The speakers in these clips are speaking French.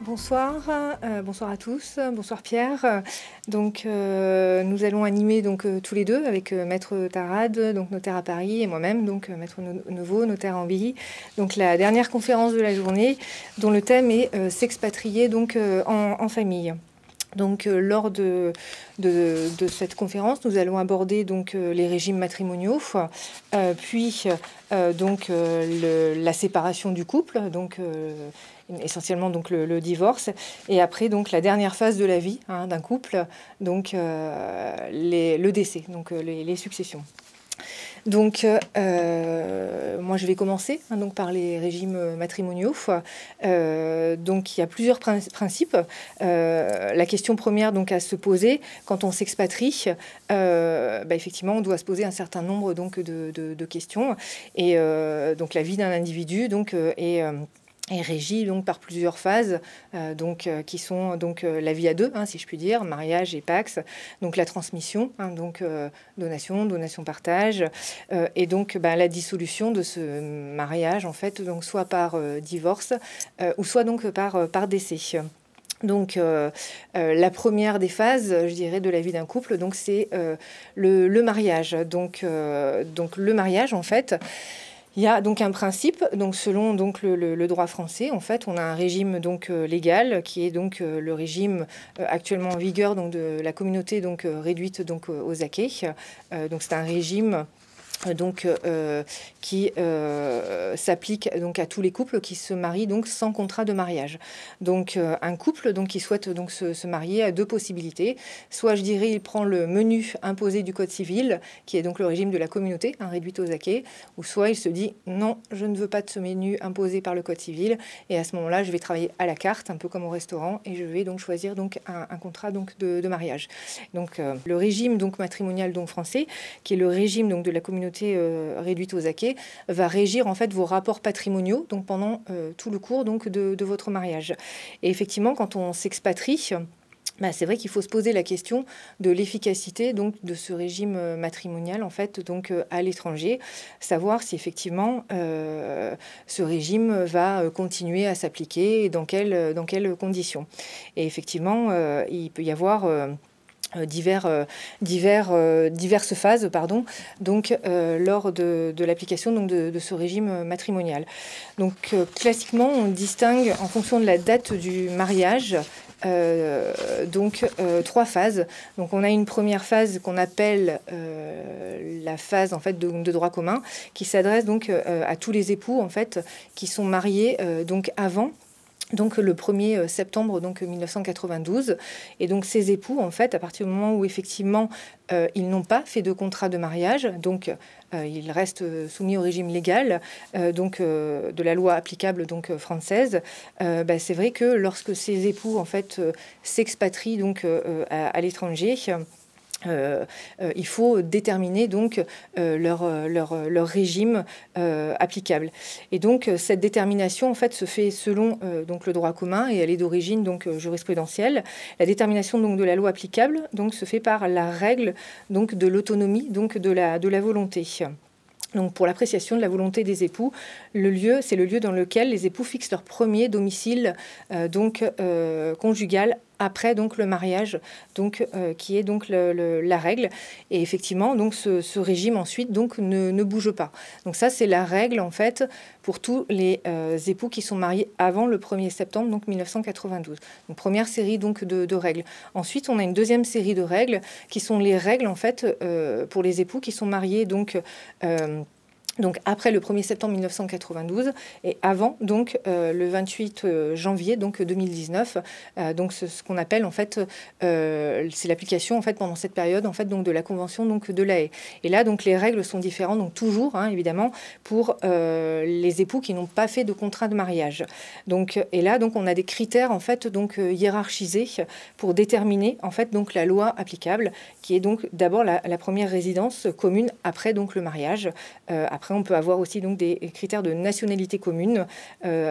Bonsoir, bonsoir à tous, bonsoir Pierre. Nous allons animer tous les deux avec Maître Tarade, donc notaire à Paris, et moi-même, donc Maître Neveu, notaire à Ambilly. Donc la dernière conférence de la journée, dont le thème est s'expatrier en famille. Lors de cette conférence, nous allons aborder les régimes matrimoniaux, puis la séparation du couple, essentiellement le divorce, et après la dernière phase de la vie d'un couple, le décès, les successions. Moi, je vais commencer par les régimes matrimoniaux. Il y a plusieurs principes. La question première à se poser quand on s'expatrie, effectivement, on doit se poser un certain nombre de questions. Et la vie d'un individu est régie par plusieurs phases qui sont la vie à deux, si je puis dire, mariage et pax, la transmission, donation, partage, et la dissolution de ce mariage, en fait, soit par divorce ou soit par décès. La première des phases, je dirais, de la vie d'un couple, c'est le mariage. Le mariage, en fait, il y a un principe, selon le droit français, en fait, on a un régime légal qui est le régime actuellement en vigueur de la communauté réduite aux acquis. C'est un régime qui s'applique à tous les couples qui se marient sans contrat de mariage. Un couple qui souhaite se marier a deux possibilités. Soit, je dirais, il prend le menu imposé du Code civil, qui est le régime de la communauté, réduite aux acquis, ou soit il se dit non, je ne veux pas de ce menu imposé par le Code civil, et à ce moment-là, je vais travailler à la carte, un peu comme au restaurant, et je vais choisir un contrat de mariage. Le régime matrimonial français, qui est le régime de la communauté réduite aux acquis, va régir en fait vos rapports patrimoniaux pendant tout le cours de votre mariage. Et effectivement, quand on s'expatrie, c'est vrai qu'il faut se poser la question de l'efficacité de ce régime matrimonial en fait à l'étranger, savoir si effectivement ce régime va continuer à s'appliquer et dans quelles conditions. Et effectivement, il peut y avoir diverses phases lors de l'application de ce régime matrimonial. Classiquement, on distingue en fonction de la date du mariage trois phases. On a une première phase qu'on appelle la phase en fait de droit commun, qui s'adresse à tous les époux en fait qui sont mariés avant le 1er septembre 1992. Et ces époux, en fait, à partir du moment où effectivement ils n'ont pas fait de contrat de mariage, ils restent soumis au régime légal de la loi applicable française. C'est vrai que lorsque ces époux en fait s'expatrient à l'étranger, il faut déterminer leur régime applicable. Et cette détermination en fait se fait selon le droit commun et elle est d'origine jurisprudentielle. La détermination de la loi applicable se fait par la règle de l'autonomie de la volonté. Pour l'appréciation de la volonté des époux, c'est le lieu dans lequel les époux fixent leur premier domicile conjugal après le mariage, qui est la règle. Et effectivement, ce régime ensuite ne bouge pas. Ça, c'est la règle en fait pour tous les époux qui sont mariés avant le 1er septembre 1992. Première série de règles. Ensuite, on a une deuxième série de règles qui sont les règles en fait pour les époux qui sont mariés après le 1er septembre 1992 et avant le 28 janvier 2019, ce qu'on appelle en fait c'est l'application en fait pendant cette période en fait de la convention de La Haye. Et là les règles sont différentes toujours évidemment pour les époux qui n'ont pas fait de contrat de mariage. Et là on a des critères en fait hiérarchisés pour déterminer en fait la loi applicable qui est d'abord la première résidence commune après le mariage. Après, on peut avoir aussi des critères de nationalité commune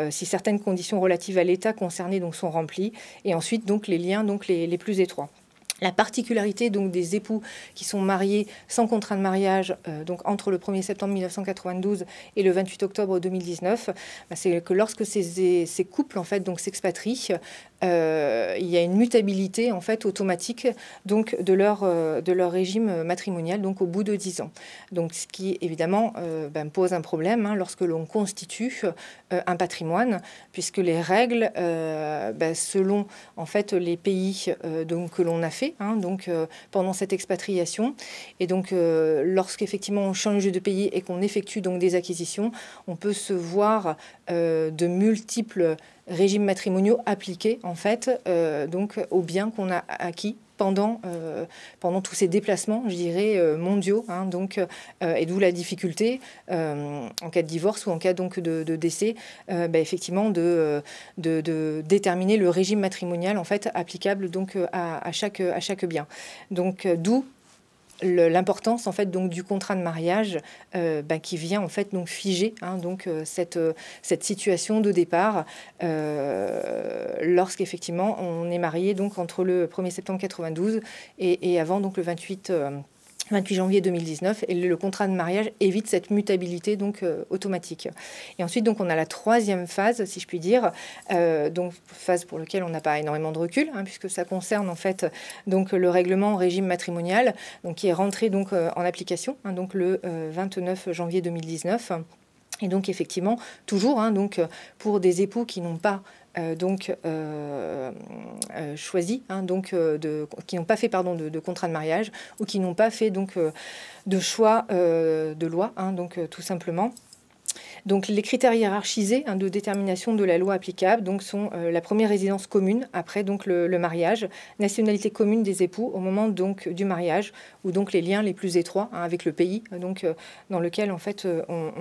si certaines conditions relatives à l'État concerné sont remplies. Et ensuite, les liens les plus étroits. La particularité donc des époux qui sont mariés sans contrat de mariage, donc entre le 1er septembre 1992 et le 28 octobre 2019, c'est que lorsque ces couples en fait donc s'expatrient, il y a une mutabilité en fait automatique donc de leur régime matrimonial donc au bout de 10 ans. Donc ce qui évidemment pose un problème lorsque l'on constitue un patrimoine, puisque les règles selon en fait les pays donc que l'on a fait pendant cette expatriation, et donc lorsqu'effectivement on change de pays et qu'on effectue donc des acquisitions, on peut se voir de multiples régimes matrimoniaux appliqués en fait donc aux biens qu'on a acquis pendant tous ces déplacements, je dirais, mondiaux. Et d'où la difficulté, en cas de divorce ou en cas donc de décès, effectivement, de déterminer le régime matrimonial en fait, applicable donc, à chaque bien. Donc, d'où l'importance en fait donc du contrat de mariage qui vient en fait donc figer cette situation de départ lorsqu'effectivement on est marié donc entre le 1er septembre 92 et avant donc le 28 janvier 2019, et le contrat de mariage évite cette mutabilité donc automatique. Et ensuite donc on a la troisième phase, si je puis dire, donc phase pour laquelle on n'a pas énormément de recul, puisque ça concerne en fait donc le règlement régime matrimonial, donc qui est rentré donc en application donc le 29 janvier 2019. Et donc effectivement toujours donc pour des époux qui n'ont pas choisi, qui n'ont pas fait de contrat de mariage, ou qui n'ont pas fait donc de choix de loi, tout simplement. Donc les critères hiérarchisés de détermination de la loi applicable donc, sont la première résidence commune après donc, le mariage, nationalité commune des époux au moment donc, du mariage, ou donc les liens les plus étroits avec le pays donc, dans lequel en fait, on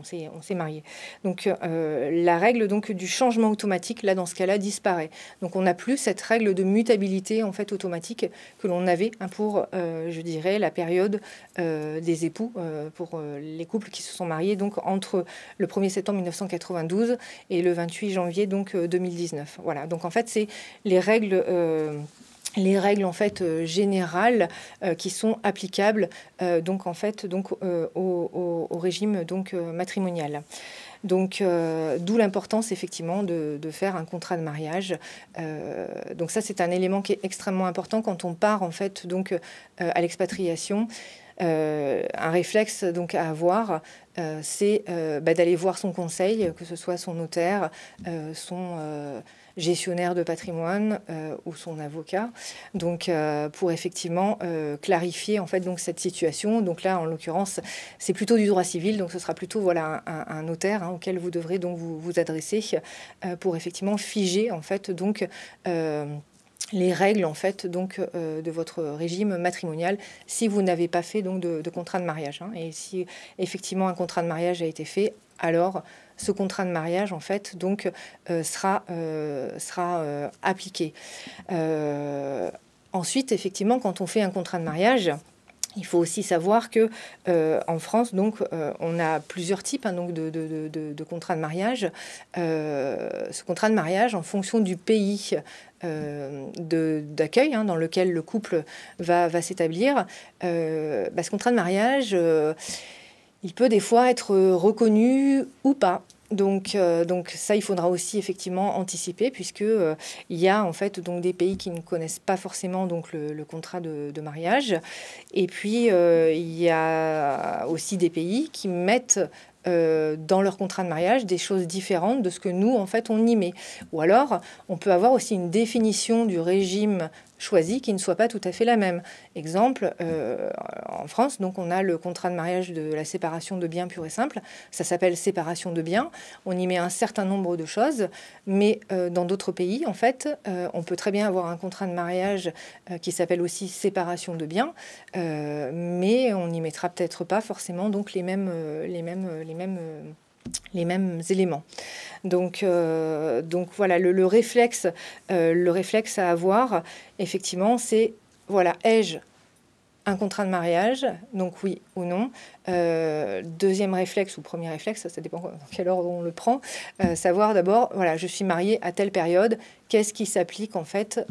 s'est marié. Donc la règle donc, du changement automatique, là dans ce cas-là, disparaît. Donc on n'a plus cette règle de mutabilité en fait, automatique que l'on avait pour, je dirais, la période des époux, pour les couples qui se sont mariés donc entre le 1er septembre 1992 et le 28 janvier donc 2019. Voilà. Donc en fait c'est les règles en fait générales qui sont applicables donc en fait donc au régime donc matrimonial. Donc, d'où l'importance effectivement de faire un contrat de mariage. Donc ça, c'est un élément qui est extrêmement important quand on part en fait donc à l'expatriation. Un réflexe donc à avoir, c'est d'aller voir son conseil, que ce soit son notaire, son gestionnaire de patrimoine ou son avocat, donc pour effectivement clarifier en fait donc cette situation. Donc là, en l'occurrence, c'est plutôt du droit civil, donc ce sera plutôt voilà un notaire auquel vous devrez donc vous adresser pour effectivement figer en fait donc les règles en fait donc de votre régime matrimonial si vous n'avez pas fait donc de contrat de mariage. Et si effectivement un contrat de mariage a été fait, alors ce contrat de mariage en fait donc sera appliqué. Ensuite, effectivement, quand on fait un contrat de mariage, il faut aussi savoir que en France, donc, on a plusieurs types donc de contrats de mariage. Ce contrat de mariage, en fonction du pays d'accueil dans lequel le couple va s'établir, ce contrat de mariage, il peut des fois être reconnu ou pas. Donc ça, il faudra aussi effectivement anticiper, puisque il y a en fait donc des pays qui ne connaissent pas forcément donc le contrat de mariage, et puis il y a aussi des pays qui mettent dans leur contrat de mariage des choses différentes de ce que nous en fait on y met. Ou alors on peut avoir aussi une définition du régime choisi qui ne soit pas tout à fait la même. Exemple, en France, donc on a le contrat de mariage de la séparation de biens pur et simple. Ça s'appelle séparation de biens. On y met un certain nombre de choses, mais dans d'autres pays, en fait, on peut très bien avoir un contrat de mariage qui s'appelle aussi séparation de biens, mais on n'y mettra peut-être pas forcément donc les mêmes éléments. Donc voilà, le réflexe à avoir, effectivement, c'est voilà, ai-je un contrat de mariage, donc oui ou non. Deuxième réflexe ou premier réflexe, ça dépend dans quelle ordre on le prend, savoir d'abord, voilà, je suis mariée à telle période, qu'est-ce qui s'applique en fait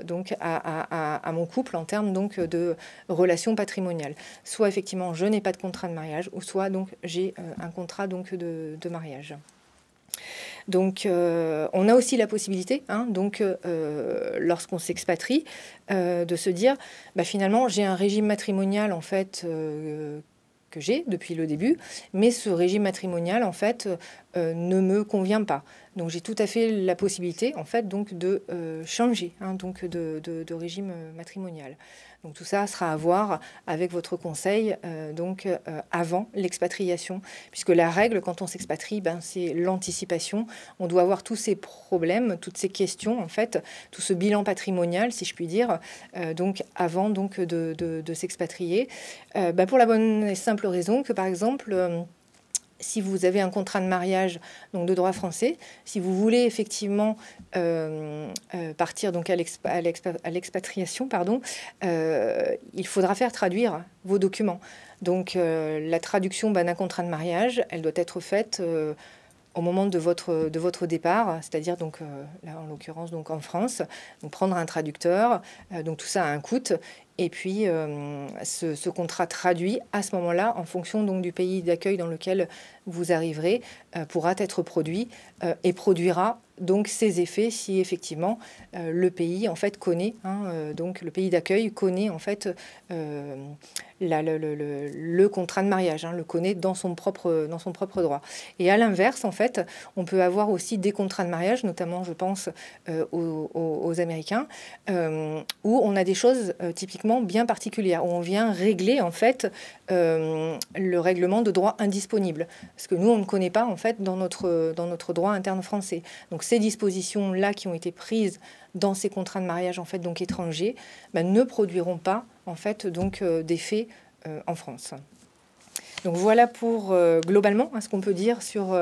donc à mon couple en termes donc de relations patrimoniales. Soit effectivement je n'ai pas de contrat de mariage, ou soit donc j'ai un contrat donc de mariage. Donc, on a aussi la possibilité, hein, donc, lorsqu'on s'expatrie, de se dire, bah, finalement, j'ai un régime matrimonial, en fait, que j'ai depuis le début, mais ce régime matrimonial, en fait, ne me convient pas. Donc, j'ai tout à fait la possibilité, en fait, donc, de changer, hein, donc, de régime matrimonial. Donc tout ça sera à voir avec votre conseil donc avant l'expatriation, puisque la règle quand on s'expatrie, ben, c'est l'anticipation. On doit avoir tous ces problèmes, toutes ces questions en fait, tout ce bilan patrimonial, si je puis dire, donc avant donc de s'expatrier, ben, pour la bonne et simple raison que par exemple si vous avez un contrat de mariage donc de droit français, si vous voulez effectivement partir donc à l'expatriation, pardon, il faudra faire traduire vos documents. Donc la traduction d'un contrat de mariage, elle doit être faite au moment de votre départ, c'est-à-dire donc là en l'occurrence donc en France, donc prendre un traducteur, donc tout ça a un coût. Et puis, ce contrat traduit à ce moment-là, en fonction donc, du pays d'accueil dans lequel vous arriverez, pourra être produit et produira donc ses effets si effectivement le pays en fait connaît, hein, donc le pays d'accueil connaît en fait le contrat de mariage, hein, le connaît dans son propre droit. Et à l'inverse, en fait, on peut avoir aussi des contrats de mariage, notamment, je pense, aux Américains, où on a des choses typiquement bien particulières, où on vient régler en fait le règlement de droit indisponible, parce que nous on ne connaît pas en fait dans notre droit interne français. Donc ces dispositions là qui ont été prises dans ces contrats de mariage en fait donc étrangers, ben, ne produiront pas en fait donc d'effet en France. Donc voilà pour globalement hein, ce qu'on peut dire sur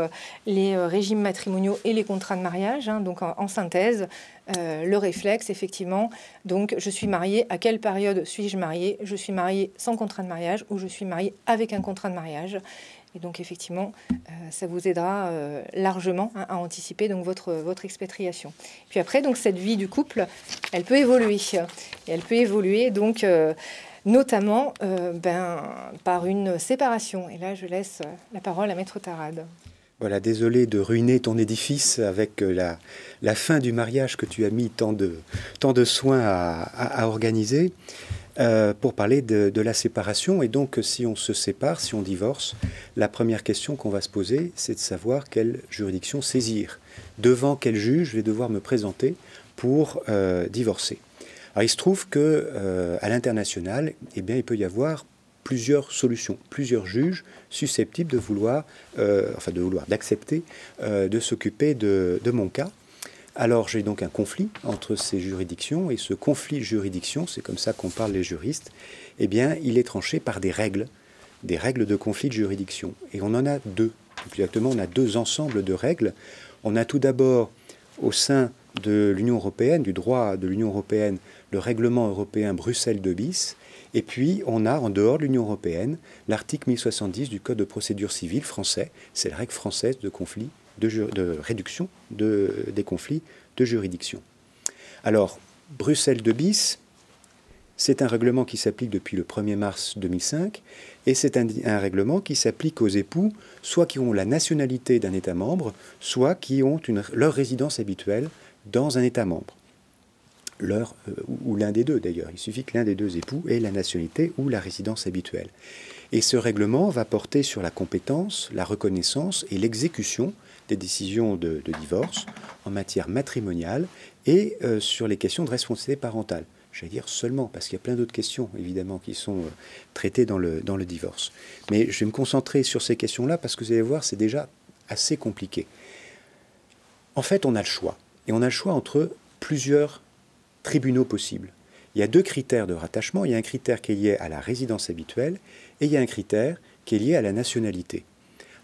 les régimes matrimoniaux et les contrats de mariage. Hein, donc en synthèse, le réflexe effectivement. Donc je suis mariée. À quelle période suis-je mariée? Je suis mariée sans contrat de mariage ou je suis mariée avec un contrat de mariage. Et donc effectivement, ça vous aidera largement hein, à anticiper donc votre expatriation. Puis après donc cette vie du couple, elle peut évoluer et elle peut évoluer donc notamment par une séparation. Et là, je laisse la parole à Maître Tarade. Voilà, désolé de ruiner ton édifice avec la fin du mariage que tu as mis tant de soins à organiser, pour parler de la séparation. Et donc, si on se sépare, si on divorce, la première question qu'on va se poser, c'est de savoir quelle juridiction saisir. Devant quel juge je vais devoir me présenter pour divorcer. Alors, il se trouve que à l'international, eh bien, il peut y avoir plusieurs solutions, plusieurs juges susceptibles de vouloir, d'accepter de s'occuper de mon cas. Alors, j'ai donc un conflit entre ces juridictions, et ce conflit de juridiction, c'est comme ça qu'on parle les juristes, eh bien, il est tranché par des règles de conflit de juridiction. Et on en a deux. Exactement, on a deux ensembles de règles. On a tout d'abord, au sein de l'Union européenne, du droit de l'Union européenne, le règlement européen Bruxelles II bis, et puis on a, en dehors de l'Union européenne, l'article 1070 du Code de procédure civile français, c'est la règle française de conflit, de réduction des conflits de juridiction. Alors, Bruxelles II bis, c'est un règlement qui s'applique depuis le 1er mars 2005, et c'est un règlement qui s'applique aux époux, soit qui ont la nationalité d'un État membre, soit qui ont leur résidence habituelle dans un État membre. Ou l'un des deux d'ailleurs. Il suffit que l'un des deux époux ait la nationalité ou la résidence habituelle. Et ce règlement va porter sur la compétence, la reconnaissance et l'exécution des décisions de divorce en matière matrimoniale et sur les questions de responsabilité parentale. J'allais dire seulement, parce qu'il y a plein d'autres questions, évidemment, qui sont traitées dans le divorce. Mais je vais me concentrer sur ces questions-là, parce que vous allez voir, c'est déjà assez compliqué. En fait, on a le choix. Et on a le choix entre plusieurs tribunaux possibles. Il y a deux critères de rattachement. Il y a un critère qui est lié à la résidence habituelle, et il y a un critère qui est lié à la nationalité.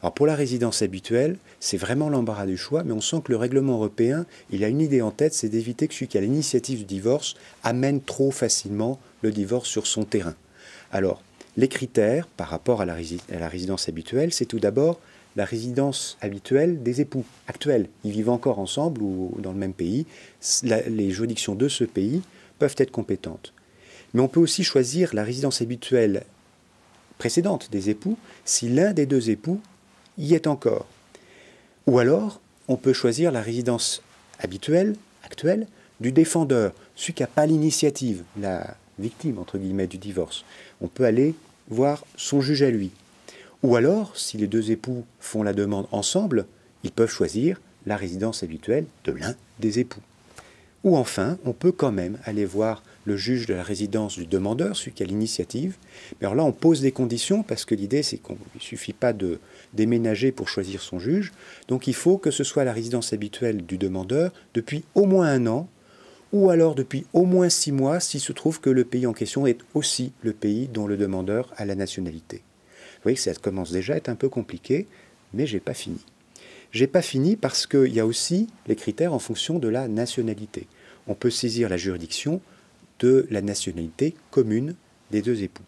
Alors pour la résidence habituelle, c'est vraiment l'embarras du choix, mais on sent que le règlement européen, il a une idée en tête, c'est d'éviter que celui qui a l'initiative du divorce amène trop facilement le divorce sur son terrain. Alors, les critères par rapport à la résidence habituelle, c'est tout d'abord la résidence habituelle des époux actuels. Ils vivent encore ensemble ou dans le même pays. Les juridictions de ce pays peuvent être compétentes. Mais on peut aussi choisir la résidence habituelle précédente des époux si l'un des deux époux y est encore. Ou alors, on peut choisir la résidence habituelle, actuelle, du défendeur, celui qui n'a pas l'initiative, la victime, entre guillemets, du divorce. On peut aller voir son juge à lui. Ou alors, si les deux époux font la demande ensemble, ils peuvent choisir la résidence habituelle de l'un des époux. Ou enfin, on peut quand même aller voir le juge de la résidence du demandeur, celui qui a l'initiative. Mais alors là, on pose des conditions, parce que l'idée, c'est qu'il ne suffit pas de déménager pour choisir son juge. Donc il faut que ce soit la résidence habituelle du demandeur depuis au moins 1 an, ou alors depuis au moins 6 mois, s'il se trouve que le pays en question est aussi le pays dont le demandeur a la nationalité. Vous voyez que ça commence déjà à être un peu compliqué, mais je n'ai pas fini. Je n'ai pas fini parce qu'il y a aussi les critères en fonction de la nationalité. On peut saisir la juridiction de la nationalité commune des deux époux.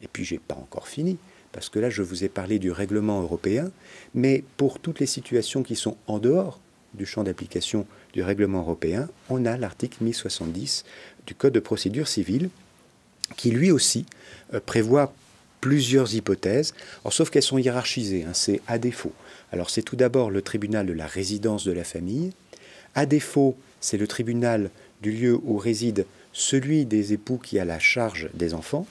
Et puis, je n'ai pas encore fini, parce que là, je vous ai parlé du règlement européen, mais pour toutes les situations qui sont en dehors du champ d'application du règlement européen, on a l'article 1070 du Code de procédure civile, qui lui aussi prévoit plusieurs hypothèses, alors, sauf qu'elles sont hiérarchisées, hein, c'est à défaut. Alors c'est tout d'abord le tribunal de la résidence de la famille, à défaut c'est le tribunal du lieu où réside celui des époux qui a la charge des enfants,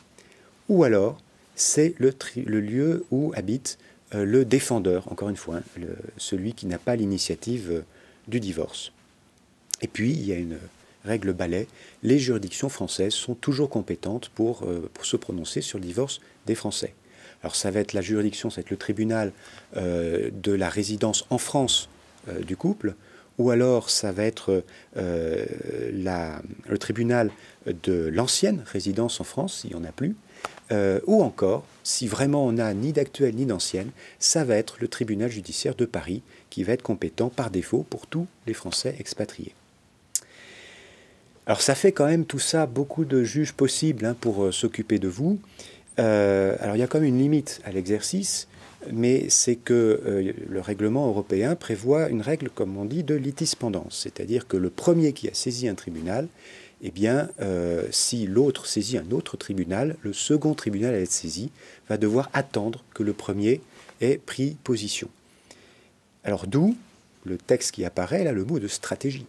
ou alors c'est le lieu où habite le défendeur, encore une fois, hein, celui qui n'a pas l'initiative du divorce. Et puis il y a une règle balai, les juridictions françaises sont toujours compétentes pour se prononcer sur le divorce des Français. Alors ça va être la juridiction, ça va être le tribunal de la résidence en France du couple, ou alors ça va être le tribunal de l'ancienne résidence en France, s'il n'y en a plus, ou encore, si vraiment on n'a ni d'actuelle ni d'ancienne, ça va être le tribunal judiciaire de Paris qui va être compétent par défaut pour tous les Français expatriés. Alors ça fait quand même tout ça beaucoup de juges possibles hein, pour s'occuper de vous. Alors il y a quand même une limite à l'exercice, mais c'est que le règlement européen prévoit une règle, comme on dit, de litispendance. C'est-à-dire que le premier qui a saisi un tribunal, eh bien, si l'autre saisit un autre tribunal, le second tribunal à être saisi va devoir attendre que le premier ait pris position. Alors d'où le texte qui apparaît, là, le mot de stratégie.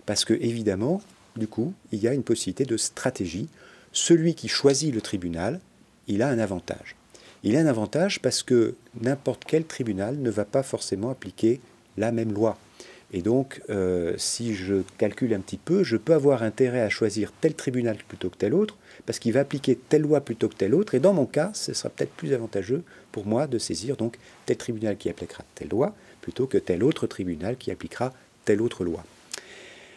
Parce que, évidemment, du coup, il y a une possibilité de stratégie. Celui qui choisit le tribunal, il a un avantage. Il a un avantage parce que n'importe quel tribunal ne va pas forcément appliquer la même loi. Et donc, si je calcule un petit peu, je peux avoir intérêt à choisir tel tribunal plutôt que tel autre, parce qu'il va appliquer telle loi plutôt que telle autre. Et dans mon cas, ce sera peut-être plus avantageux pour moi de saisir donc tel tribunal qui appliquera telle loi, plutôt que tel autre tribunal qui appliquera telle autre loi.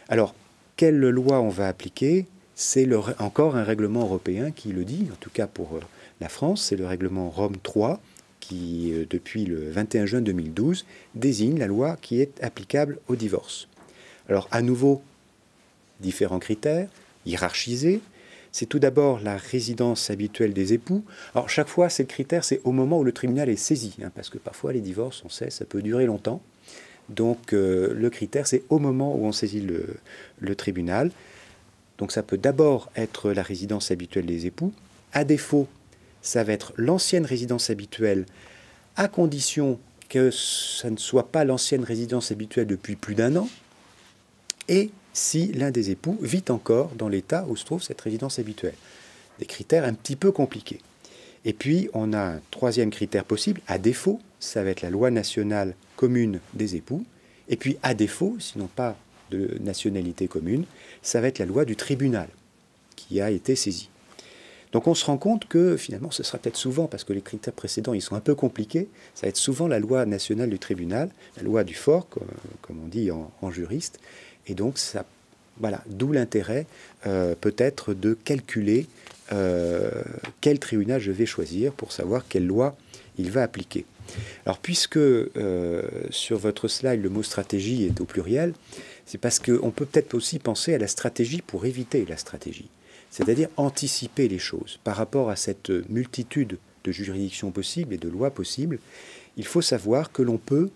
Alors, quelle loi on va appliquer? C'est encore un règlement européen qui le dit, en tout cas pour la France, c'est le règlement Rome 3, qui, depuis le 21 juin 2012, désigne la loi qui est applicable au divorce. Alors, à nouveau, différents critères, hiérarchisés. C'est tout d'abord la résidence habituelle des époux. Alors, chaque fois, c'est le critère, c'est au moment où le tribunal est saisi, hein, parce que parfois, les divorces, on sait, ça peut durer longtemps. Donc, le critère, c'est au moment où on saisit le tribunal. Donc, ça peut d'abord être la résidence habituelle des époux. À défaut, ça va être l'ancienne résidence habituelle, à condition que ça ne soit pas l'ancienne résidence habituelle depuis plus d'1 an, et si l'un des époux vit encore dans l'état où se trouve cette résidence habituelle. Des critères un petit peu compliqués. Et puis, on a un troisième critère possible, à défaut, ça va être la loi nationale commune des époux, et puis à défaut, sinon pas de nationalité commune, ça va être la loi du tribunal qui a été saisie. Donc on se rend compte que finalement ce sera peut-être souvent, parce que les critères précédents ils sont un peu compliqués, ça va être souvent la loi nationale du tribunal, la loi du fort, comme on dit en juriste, et donc ça, voilà, d'où l'intérêt peut-être de calculer quel tribunal je vais choisir pour savoir quelle loi il va appliquer. Alors, puisque sur votre slide, le mot stratégie est au pluriel, c'est parce qu'on peut peut-être aussi penser à la stratégie pour éviter la stratégie, c'est-à-dire anticiper les choses. Par rapport à cette multitude de juridictions possibles et de lois possibles, il faut savoir que l'on peut,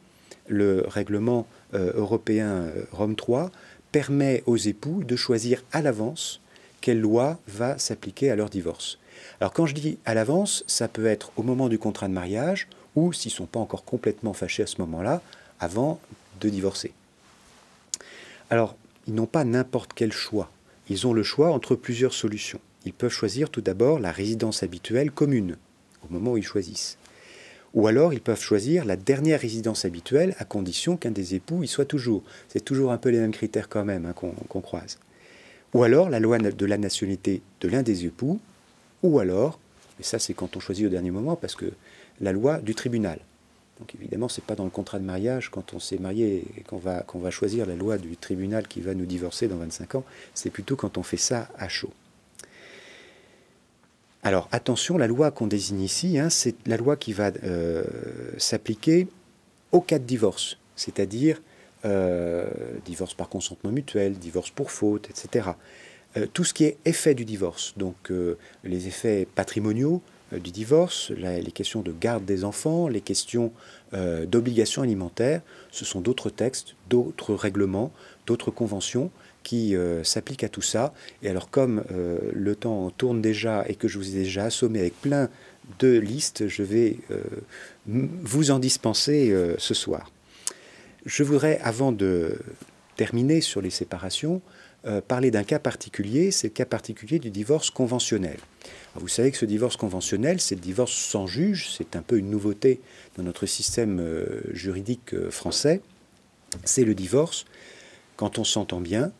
le règlement européen Rome III permet aux époux de choisir à l'avance quelle loi va s'appliquer à leur divorce. Alors quand je dis à l'avance, ça peut être au moment du contrat de mariage ou, s'ils ne sont pas encore complètement fâchés à ce moment-là, avant de divorcer. Alors, ils n'ont pas n'importe quel choix. Ils ont le choix entre plusieurs solutions. Ils peuvent choisir tout d'abord la résidence habituelle commune, au moment où ils choisissent. Ou alors, ils peuvent choisir la dernière résidence habituelle, à condition qu'un des époux y soit toujours. C'est toujours un peu les mêmes critères quand même, hein, qu'on croise. Ou alors, la loi de la nationalité de l'un des époux, ou alors, et ça c'est quand on choisit au dernier moment, parce que la loi du tribunal. Donc évidemment, ce n'est pas dans le contrat de mariage, quand on s'est marié et qu'on va choisir la loi du tribunal qui va nous divorcer dans 25 ans, c'est plutôt quand on fait ça à chaud. Alors attention, la loi qu'on désigne ici, hein, c'est la loi qui va s'appliquer au cas de divorce, c'est-à-dire divorce par consentement mutuel, divorce pour faute, etc. Tout ce qui est effet du divorce, donc les effets patrimoniaux du divorce, les questions de garde des enfants, les questions d'obligations alimentaires, ce sont d'autres textes, d'autres règlements, d'autres conventions qui s'appliquent à tout ça. Et alors comme le temps tourne déjà et que je vous ai déjà assommé avec plein de listes, je vais vous en dispenser ce soir. Je voudrais, avant de terminer sur les séparations, parler d'un cas particulier, c'est le cas particulier du divorce conventionnel. Alors vous savez que ce divorce conventionnel, c'est le divorce sans juge, c'est un peu une nouveauté dans notre système juridique français. C'est le divorce, quand on s'entend bien,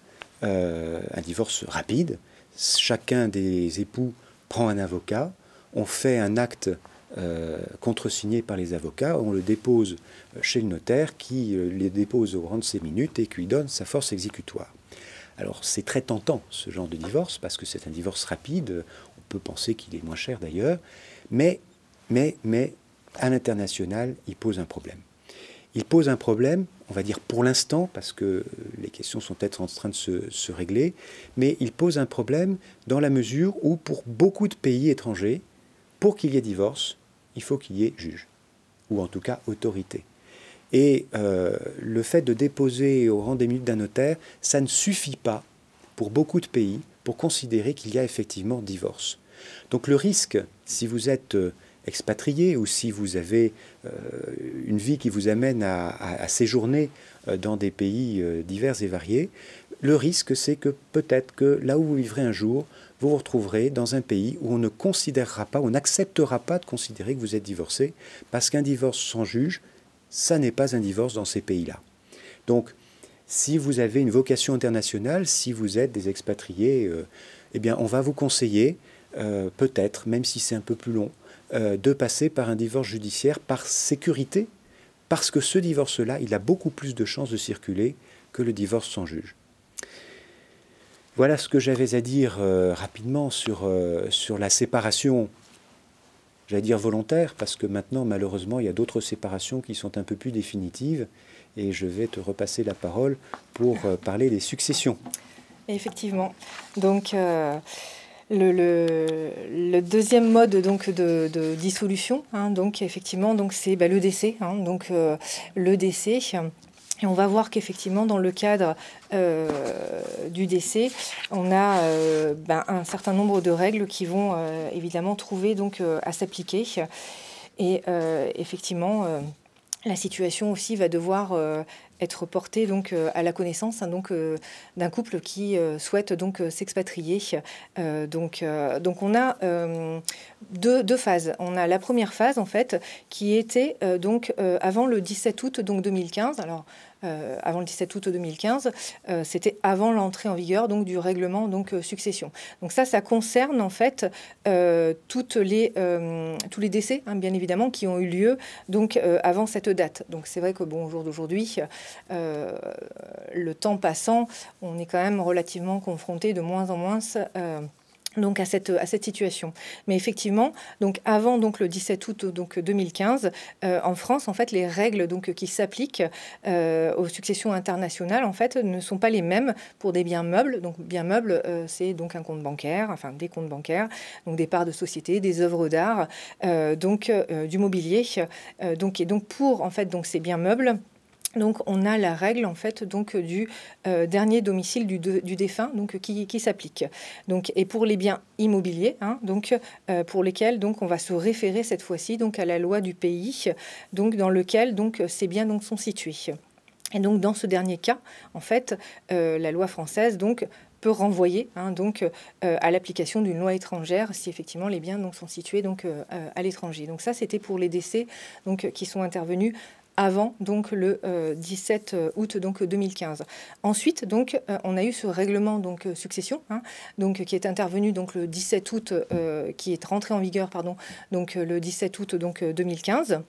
un divorce rapide. Chacun des époux prend un avocat, on fait un acte contresigné par les avocats, on le dépose chez le notaire qui les dépose au rang de ses minutes et qui lui donne sa force exécutoire. Alors c'est très tentant ce genre de divorce parce que c'est un divorce rapide, on peut penser qu'il est moins cher d'ailleurs, mais à l'international il pose un problème. Il pose un problème, on va dire pour l'instant, parce que les questions sont peut-être en train de se régler, mais il pose un problème dans la mesure où pour beaucoup de pays étrangers, pour qu'il y ait divorce, il faut qu'il y ait juge, ou en tout cas autorité. Et le fait de déposer au rang des minutes d'un notaire, ça ne suffit pas pour beaucoup de pays pour considérer qu'il y a effectivement divorce. Donc le risque, si vous êtes expatrié ou si vous avez une vie qui vous amène à séjourner dans des pays divers et variés, le risque c'est que peut-être que là où vous vivrez un jour, vous vous retrouverez dans un pays où on ne considérera pas, on n'acceptera pas de considérer que vous êtes divorcé, parce qu'un divorce sans juge, ça n'est pas un divorce dans ces pays-là. Donc, si vous avez une vocation internationale, si vous êtes des expatriés, eh bien, on va vous conseiller, peut-être, même si c'est un peu plus long, de passer par un divorce judiciaire par sécurité, parce que ce divorce-là, il a beaucoup plus de chances de circuler que le divorce sans juge. Voilà ce que j'avais à dire rapidement sur la séparation, j'allais dire volontaire, parce que maintenant, malheureusement, il y a d'autres séparations qui sont un peu plus définitives, et je vais te repasser la parole pour parler des successions. Effectivement. Donc, le deuxième mode donc, de dissolution, hein, donc, effectivement, donc, c'est le décès. Hein, donc, le décès. Et on va voir qu'effectivement, dans le cadre du décès, on a un certain nombre de règles qui vont évidemment trouver donc, à s'appliquer. Et effectivement, la situation aussi va devoir être portée donc, à la connaissance hein, donc, d'un couple qui souhaite donc, s'expatrier. Donc on a deux phases. On a la première phase, en fait, qui était donc, avant le 17 août donc, 2015. Alors, avant le 17 août 2015, c'était avant l'entrée en vigueur donc, du règlement donc, succession. Donc ça concerne en fait tous les décès, hein, bien évidemment, qui ont eu lieu donc, avant cette date. Donc c'est vrai que bon, au jour d'aujourd'hui, le temps passant, on est quand même relativement confronté de moins en moins donc à cette situation. Mais effectivement, donc avant donc le 17 août donc 2015, en France, en fait, les règles donc qui s'appliquent aux successions internationales, en fait, ne sont pas les mêmes pour des biens meubles. Donc biens meubles, c'est donc un compte bancaire, enfin des comptes bancaires, donc des parts de société, des œuvres d'art, donc du mobilier. Donc et donc pour en fait donc ces biens meubles. Donc, on a la règle en fait donc du dernier domicile du défunt donc qui s'applique. Donc, et pour les biens immobiliers, hein, donc pour lesquels donc on va se référer cette fois-ci donc à la loi du pays, donc dans lequel donc ces biens donc sont situés. Et donc, dans ce dernier cas, en fait, la loi française donc peut renvoyer hein, donc à l'application d'une loi étrangère si effectivement les biens donc sont situés donc à l'étranger. Donc ça, c'était pour les décès donc qui sont intervenus avant donc le 17 août donc 2015. Ensuite donc on a eu ce règlement donc succession hein, donc qui est intervenu donc le 17 août qui est rentré en vigueur pardon donc le 17 août donc 2015.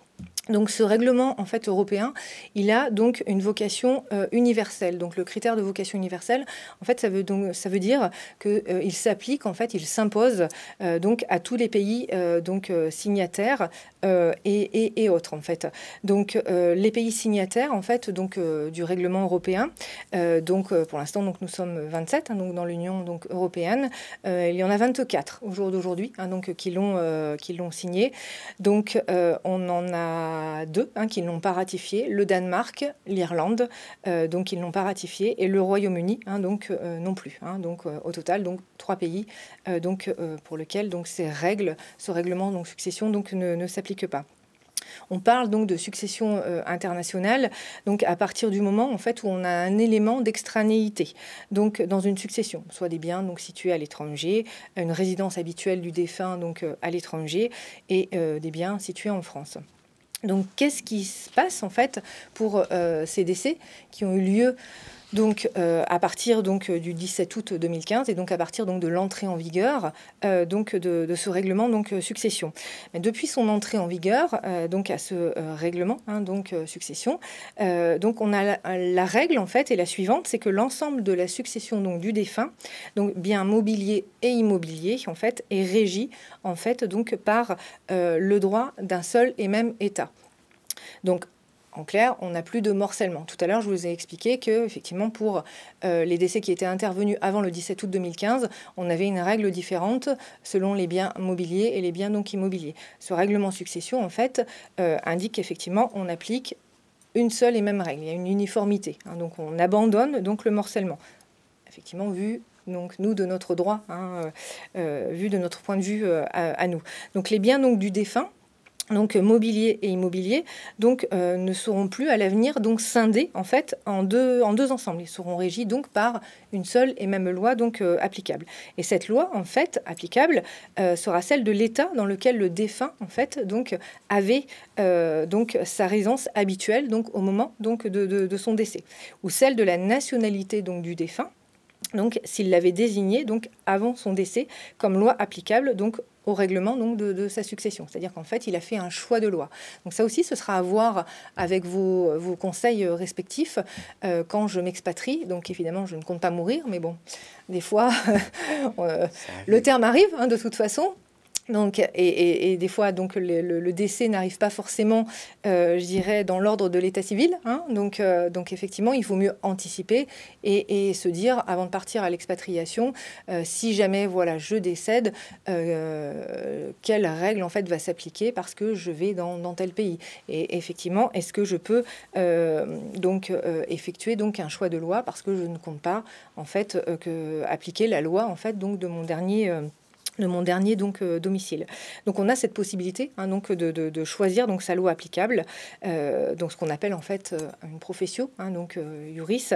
Donc ce règlement en fait européen, il a donc une vocation universelle. Donc le critère de vocation universelle, en fait, ça veut dire que il s'applique en fait, il s'impose donc à tous les pays donc signataires et autres en fait. Donc les pays signataires en fait donc du règlement européen. Donc pour l'instant donc nous sommes 27 hein, donc dans l'Union donc européenne. Il y en a 24 au jour d'aujourd'hui hein, donc qui l'ont signé. Donc on en a deux hein, qui n'ont pas ratifié, le Danemark, l'Irlande, donc ils n'ont pas ratifié, et le Royaume-Uni, hein, donc non plus. Hein, donc au total, donc 3 pays donc, pour lesquels donc, ce règlement donc succession donc, ne s'applique pas. On parle donc de succession internationale, donc à partir du moment en fait où on a un élément d'extranéité, donc dans une succession, soit des biens donc situés à l'étranger, une résidence habituelle du défunt donc à l'étranger, et des biens situés en France. Donc, qu'est-ce qui se passe en fait pour ces décès qui ont eu lieu donc à partir donc du 17 août 2015 et donc à partir donc de l'entrée en vigueur donc de ce règlement donc succession. Mais depuis son entrée en vigueur donc à ce règlement hein, donc succession, donc on a la règle en fait est la suivante, c'est que l'ensemble de la succession donc du défunt, donc bien mobilier et immobilier en fait est régi en fait donc par le droit d'un seul et même État. Donc en clair, on n'a plus de morcellement. Tout à l'heure, je vous ai expliqué que, effectivement, pour les décès qui étaient intervenus avant le 17 août 2015, on avait une règle différente selon les biens mobiliers et les biens donc immobiliers. Ce règlement succession, en fait, indique qu'effectivement, on applique une seule et même règle. Il y a une uniformité. Hein, donc, on abandonne donc le morcellement. Effectivement, vu donc nous de notre droit, hein, vu de notre point de vue à nous. Donc, les biens donc du défunt. Donc mobilier et immobilier, donc ne seront plus à l'avenir donc scindés en fait en deux ensembles. Ils seront régis donc par une seule et même loi donc applicable. Et cette loi en fait applicable sera celle de l'État dans lequel le défunt en fait donc avait donc sa résidence habituelle donc au moment donc de son décès, ou celle de la nationalité donc du défunt. Donc, s'il l'avait désigné donc avant son décès comme loi applicable donc au règlement donc de sa succession. C'est-à-dire qu'en fait, il a fait un choix de loi. Donc ça aussi, ce sera à voir avec vos conseils respectifs quand je m'expatrie. Donc évidemment, je ne compte pas mourir, mais bon, des fois, le terme arrive hein, de toute façon. Donc, et des fois, donc, le décès n'arrive pas forcément, je dirais, dans l'ordre de l'état civil. Hein. Donc, effectivement, il faut mieux anticiper et se dire, avant de partir à l'expatriation, si jamais voilà, je décède, quelle règle en fait, va s'appliquer parce que je vais dans tel pays. Et effectivement, est-ce que je peux effectuer donc, un choix de loi parce que je ne compte pas en fait, appliquer la loi en fait, donc, de mon dernier donc domicile. Donc on a cette possibilité hein, donc de choisir donc sa loi applicable, donc ce qu'on appelle en fait une professio, hein, donc iuris.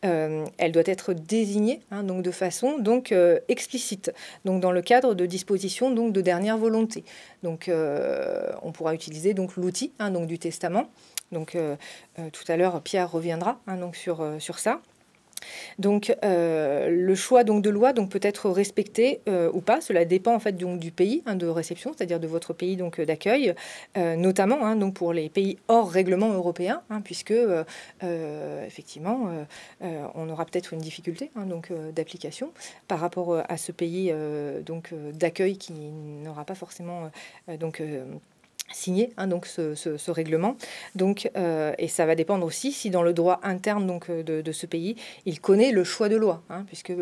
Elle doit être désignée hein, donc de façon donc explicite, donc dans le cadre de dispositions donc de dernière volonté. Donc on pourra utiliser donc l'outil hein, donc du testament. Donc tout à l'heure Pierre reviendra hein, donc sur ça. Donc, le choix donc, de loi donc, peut être respecté ou pas. Cela dépend en fait donc, du pays de réception, c'est-à-dire de votre pays donc d'accueil, notamment donc, pour les pays hors règlement européen, puisque effectivement, on aura peut-être une difficulté donc d'application par rapport à ce pays donc d'accueil qui n'aura pas forcément donc signer donc ce règlement. Donc, et ça va dépendre aussi si dans le droit interne donc, de ce pays, il connaît le choix de loi, puisque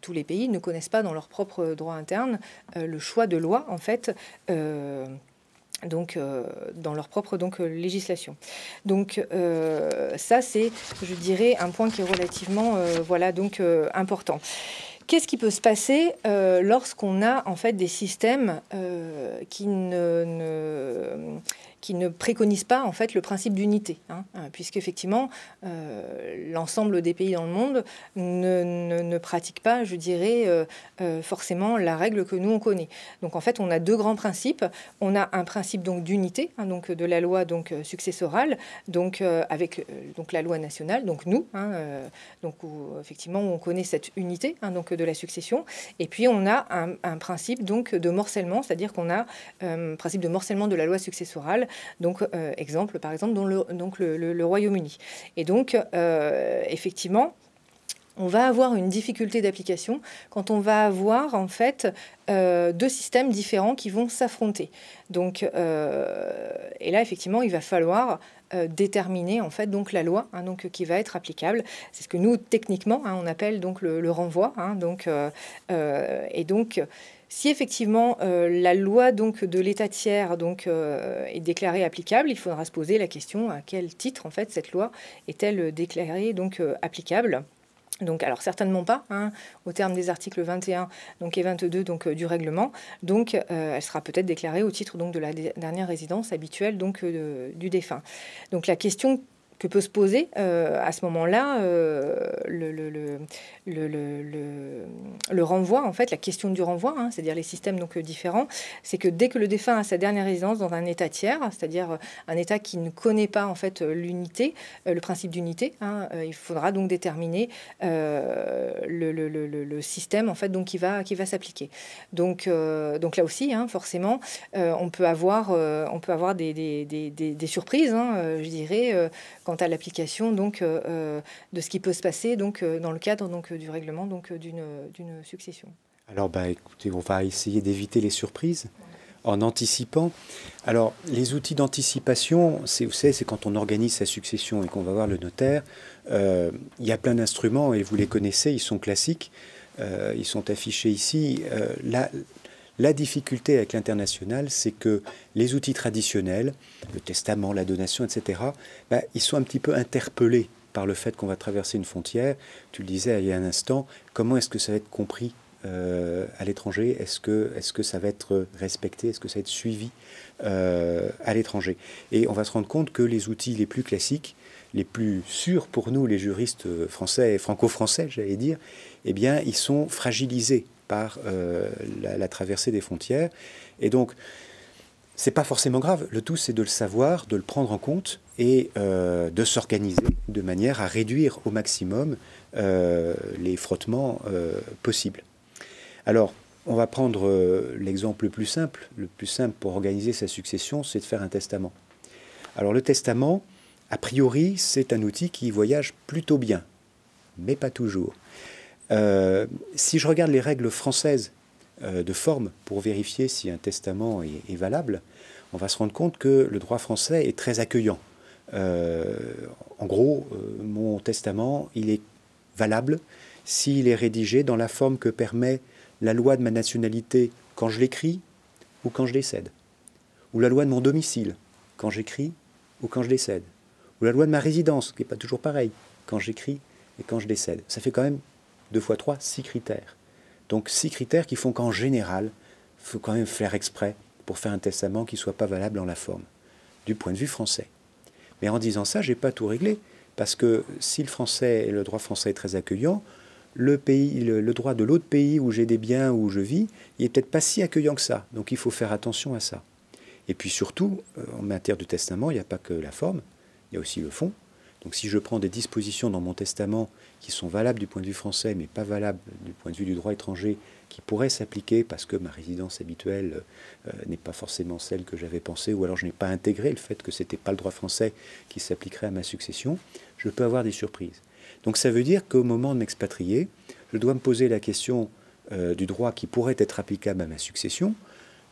tous les pays ne connaissent pas dans leur propre droit interne le choix de loi, en fait, donc dans leur propre donc législation. Donc ça c'est, je dirais, un point qui est relativement voilà donc important. Qu'est-ce qui peut se passer lorsqu'on a en fait des systèmes qui ne préconisent pas en fait le principe d'unité, puisqu'effectivement l'ensemble des pays dans le monde ne pratiquent pas, je dirais, forcément la règle que nous on connaît. Donc en fait on a deux grands principes. On a un principe donc d'unité, donc de la loi donc successorale, donc avec donc la loi nationale, donc nous, donc où, effectivement on connaît cette unité donc de la succession. Et puis on a un principe donc de morcellement, c'est-à-dire qu'on a un principe de morcellement de la loi successorale. Donc, exemple, par exemple, dans le Royaume-Uni. Et donc, effectivement, on va avoir une difficulté d'application quand on va avoir, en fait, deux systèmes différents qui vont s'affronter. Donc, et là, effectivement, il va falloir déterminer, en fait, donc la loi donc, qui va être applicable. C'est ce que nous, techniquement, on appelle donc le renvoi. Donc, et donc... Si effectivement la loi donc, de l'État tiers donc, est déclarée applicable, il faudra se poser la question à quel titre en fait cette loi est-elle déclarée donc, applicable. Donc, alors certainement pas, au terme des articles 21 donc, et 22 donc, du règlement. Donc, elle sera peut-être déclarée au titre donc, de la dernière résidence habituelle donc, du défunt. Donc, la question que peut se poser à ce moment-là le renvoi, en fait, la question du renvoi, c'est-à-dire les systèmes donc différents, c'est que dès que le défunt a sa dernière résidence dans un État tiers, c'est-à-dire un État qui ne connaît pas en fait l'unité, le principe d'unité, il faudra donc déterminer le système en fait donc qui va s'appliquer. Donc là aussi, forcément, on peut avoir des surprises, je dirais. Quant à l'application donc de ce qui peut se passer donc dans le cadre donc du règlement donc d'une succession. Alors écoutez, on va essayer d'éviter les surprises en anticipant. Alors les outils d'anticipation, vous savez, c'est quand on organise sa succession et qu'on va voir le notaire. Il y a plein d'instruments et vous les connaissez, ils sont classiques, ils sont affichés ici. La difficulté avec l'international, c'est que les outils traditionnels, le testament, la donation, etc., ils sont un petit peu interpellés par le fait qu'on va traverser une frontière. Tu le disais il y a un instant, comment est-ce que ça va être compris à l'étranger? Est-ce que ça va être respecté? Est-ce que ça va être suivi à l'étranger? Et on va se rendre compte que les outils les plus classiques, les plus sûrs pour nous, les juristes français et franco-français, j'allais dire, eh bien, ils sont fragilisés par la traversée des frontières. Et donc, c'est pas forcément grave. Le tout, c'est de le savoir, de le prendre en compte et de s'organiser de manière à réduire au maximum les frottements possibles. Alors, on va prendre l'exemple le plus simple. Le plus simple pour organiser sa succession, c'est de faire un testament. Alors, le testament, a priori, c'est un outil qui voyage plutôt bien, mais pas toujours. Si je regarde les règles françaises de forme pour vérifier si un testament est valable, on va se rendre compte que le droit français est très accueillant. En gros, mon testament, il est valable s'il est rédigé dans la forme que permet la loi de ma nationalité quand je l'écris ou quand je décède, ou la loi de mon domicile quand j'écris ou quand je décède, ou la loi de ma résidence, qui n'est pas toujours pareil, quand j'écris et quand je décède. Ça fait quand même 2 x 3, 6 critères. Donc 6 critères qui font qu'en général, il faut quand même faire exprès pour faire un testament qui ne soit pas valable dans la forme, du point de vue français. Mais en disant ça, je n'ai pas tout réglé, parce que si le droit français est très accueillant, le droit de l'autre pays où j'ai des biens, où je vis, il n'est peut-être pas si accueillant que ça. Donc il faut faire attention à ça. Et puis surtout, en matière de testament, il n'y a pas que la forme, il y a aussi le fond. Donc si je prends des dispositions dans mon testament qui sont valables du point de vue français, mais pas valables du point de vue du droit étranger, qui pourraient s'appliquer parce que ma résidence habituelle n'est pas forcément celle que j'avais pensée, ou alors je n'ai pas intégré le fait que ce n'était pas le droit français qui s'appliquerait à ma succession, je peux avoir des surprises. Donc ça veut dire qu'au moment de m'expatrier, je dois me poser la question du droit qui pourrait être applicable à ma succession,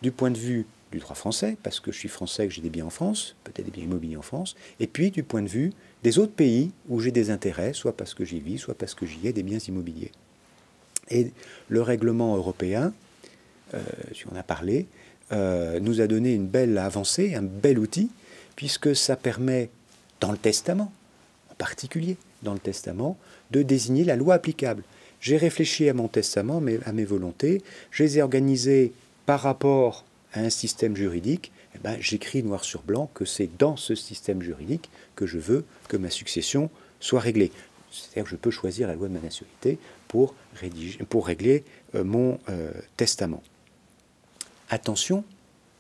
du point de vue du droit français, parce que je suis français, que j'ai des biens en France, peut-être des biens immobiliers en France, et puis du point de vue des autres pays où j'ai des intérêts, soit parce que j'y vis, soit parce que j'y ai des biens immobiliers. Et le règlement européen, si on a parlé, nous a donné une belle avancée, un bel outil, puisque ça permet, dans le testament, en particulier dans le testament, de désigner la loi applicable. J'ai réfléchi à mon testament, à mes volontés, je les ai organisées par rapport à un système juridique, eh ben, j'écris noir sur blanc que c'est dans ce système juridique que je veux que ma succession soit réglée. C'est-à-dire que je peux choisir la loi de ma nationalité pour régler mon testament. Attention,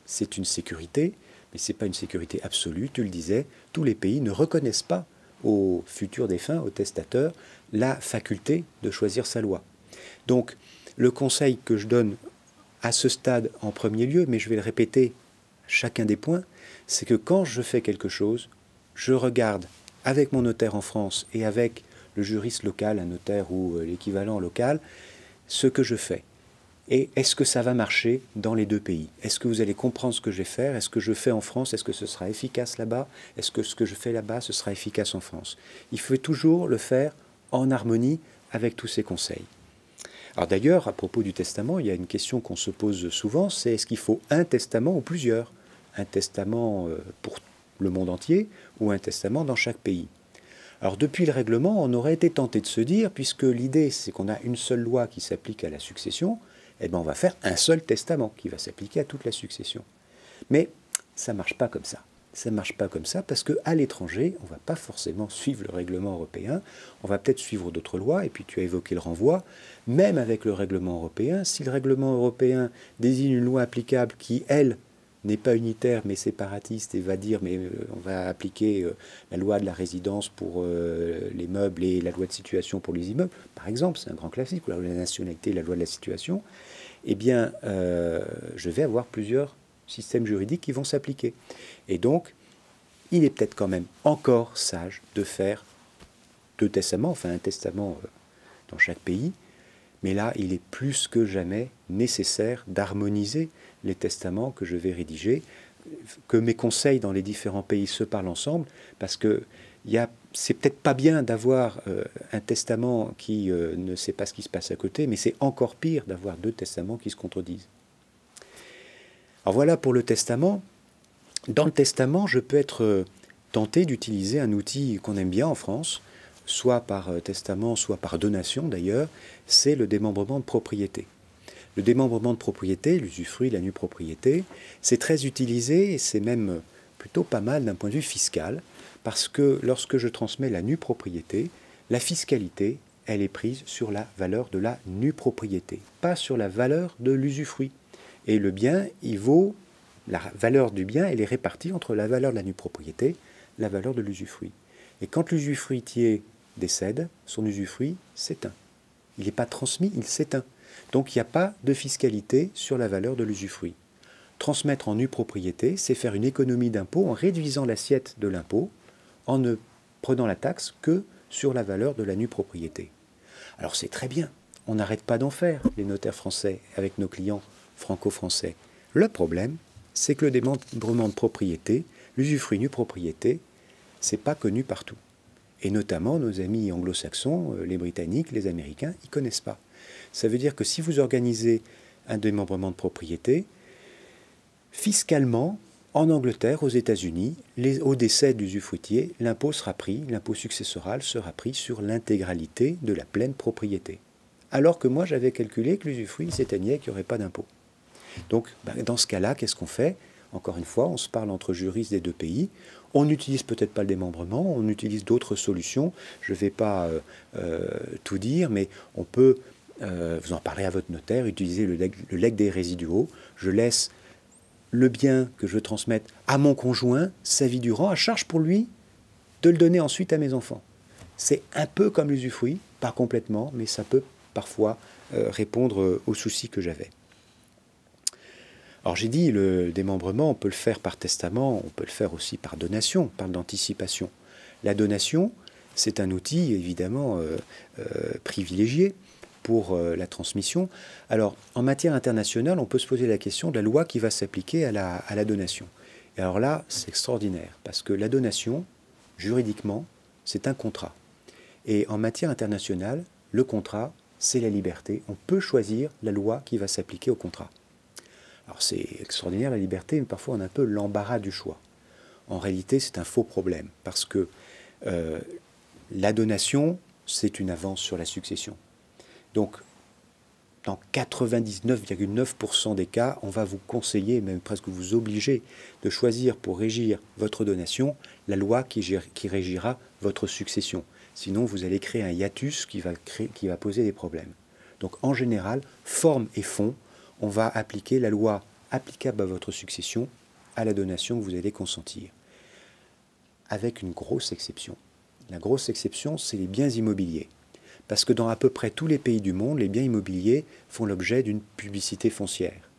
c'est une sécurité, mais ce n'est pas une sécurité absolue. Tu le disais, tous les pays ne reconnaissent pas aux futurs défunts, aux testateurs, la faculté de choisir sa loi. Donc, le conseil que je donne à ce stade en premier lieu, mais je vais le répéter chacun des points, c'est que quand je fais quelque chose, je regarde avec mon notaire en France et avec le juriste local, un notaire ou l'équivalent local, ce que je fais. Et est-ce que ça va marcher dans les deux pays? Est-ce que vous allez comprendre ce que je vais faire? Est-ce que je fais en France? Est-ce que ce sera efficace là-bas? Est-ce que ce que je fais là-bas, ce sera efficace en France? Il faut toujours le faire en harmonie avec tous ces conseils. Alors d'ailleurs, à propos du testament, il y a une question qu'on se pose souvent, c'est est-ce qu'il faut un testament ou plusieurs? Un testament pour le monde entier ou un testament dans chaque pays? Alors depuis le règlement, on aurait été tenté de se dire, puisque l'idée c'est qu'on a une seule loi qui s'applique à la succession, eh bien on va faire un seul testament qui va s'appliquer à toute la succession. Mais ça ne marche pas comme ça. Ça ne marche pas comme ça parce qu'à l'étranger, on ne va pas forcément suivre le règlement européen, on va peut-être suivre d'autres lois, et puis tu as évoqué le renvoi. Même avec le règlement européen, si le règlement européen désigne une loi applicable qui, elle, n'est pas unitaire mais séparatiste et va dire mais on va appliquer la loi de la résidence pour les meubles et la loi de situation pour les immeubles, par exemple, c'est un grand classique, ou la loi de la nationalité et la loi de la situation, eh bien je vais avoir plusieurs systèmes juridiques qui vont s'appliquer. Et donc, il est peut-être quand même encore sage de faire deux testaments, enfin un testament dans chaque pays, mais là, il est plus que jamais nécessaire d'harmoniser les testaments que je vais rédiger, que mes conseils dans les différents pays se parlent ensemble, parce que c'est peut-être pas bien d'avoir un testament qui ne sait pas ce qui se passe à côté, mais c'est encore pire d'avoir deux testaments qui se contredisent. Alors voilà pour le testament. Dans le testament, je peux être tenté d'utiliser un outil qu'on aime bien en France, soit par testament, soit par donation d'ailleurs, c'est le démembrement de propriété. Le démembrement de propriété, l'usufruit, la nue propriété, c'est très utilisé et c'est même plutôt pas mal d'un point de vue fiscal, parce que lorsque je transmets la nue propriété, la fiscalité, elle est prise sur la valeur de la nue propriété, pas sur la valeur de l'usufruit. Et le bien, la valeur du bien, elle est répartie entre la valeur de la nue propriété et la valeur de l'usufruit. Et quand l'usufruitier décède, son usufruit s'éteint. Il n'est pas transmis, il s'éteint. Donc il n'y a pas de fiscalité sur la valeur de l'usufruit. Transmettre en nue propriété, c'est faire une économie d'impôt en réduisant l'assiette de l'impôt, en ne prenant la taxe que sur la valeur de la nue propriété. Alors c'est très bien, on n'arrête pas d'en faire, les notaires français, avec nos clients franco-français. Le problème, c'est que le démembrement de propriété, l'usufruit nue propriété, c'est pas connu partout. Et notamment nos amis anglo-saxons, les Britanniques, les Américains, ils ne connaissent pas. Ça veut dire que si vous organisez un démembrement de propriété, fiscalement, en Angleterre, aux États-Unis, au décès de l'usufruitier, l'impôt successoral sera pris sur l'intégralité de la pleine propriété. Alors que moi, j'avais calculé que l'usufruit s'éteignait et qu'il n'y aurait pas d'impôt. Donc, dans ce cas-là, qu'est-ce qu'on fait? Encore une fois, on se parle entre juristes des deux pays. On n'utilise peut-être pas le démembrement, on utilise d'autres solutions. Je ne vais pas tout dire, mais on peut, vous en parler à votre notaire, utiliser le legs des résiduaux. Je laisse le bien que je transmette à mon conjoint sa vie durant, à charge pour lui de le donner ensuite à mes enfants. C'est un peu comme l'usufruit, pas complètement, mais ça peut parfois répondre aux soucis que j'avais. Alors j'ai dit, le démembrement, on peut le faire par testament, on peut le faire aussi par donation, par d'anticipation. La donation, c'est un outil évidemment privilégié pour la transmission. Alors en matière internationale, on peut se poser la question de la loi qui va s'appliquer à la donation. Et alors là, c'est extraordinaire, parce que la donation, juridiquement, c'est un contrat. Et en matière internationale, le contrat, c'est la liberté. On peut choisir la loi qui va s'appliquer au contrat. Alors c'est extraordinaire la liberté, mais parfois on a un peu l'embarras du choix. En réalité, c'est un faux problème, parce que la donation, c'est une avance sur la succession. Donc, dans 99,9% des cas, on va vous conseiller, même presque vous obliger, de choisir pour régir votre donation la loi qui régira votre succession. Sinon, vous allez créer un hiatus qui va poser des problèmes. Donc, en général, forme et fond, on va appliquer la loi applicable à votre succession, à la donation que vous allez consentir. Avec une grosse exception. La grosse exception, c'est les biens immobiliers. Parce que dans à peu près tous les pays du monde, les biens immobiliers font l'objet d'une publicité foncière.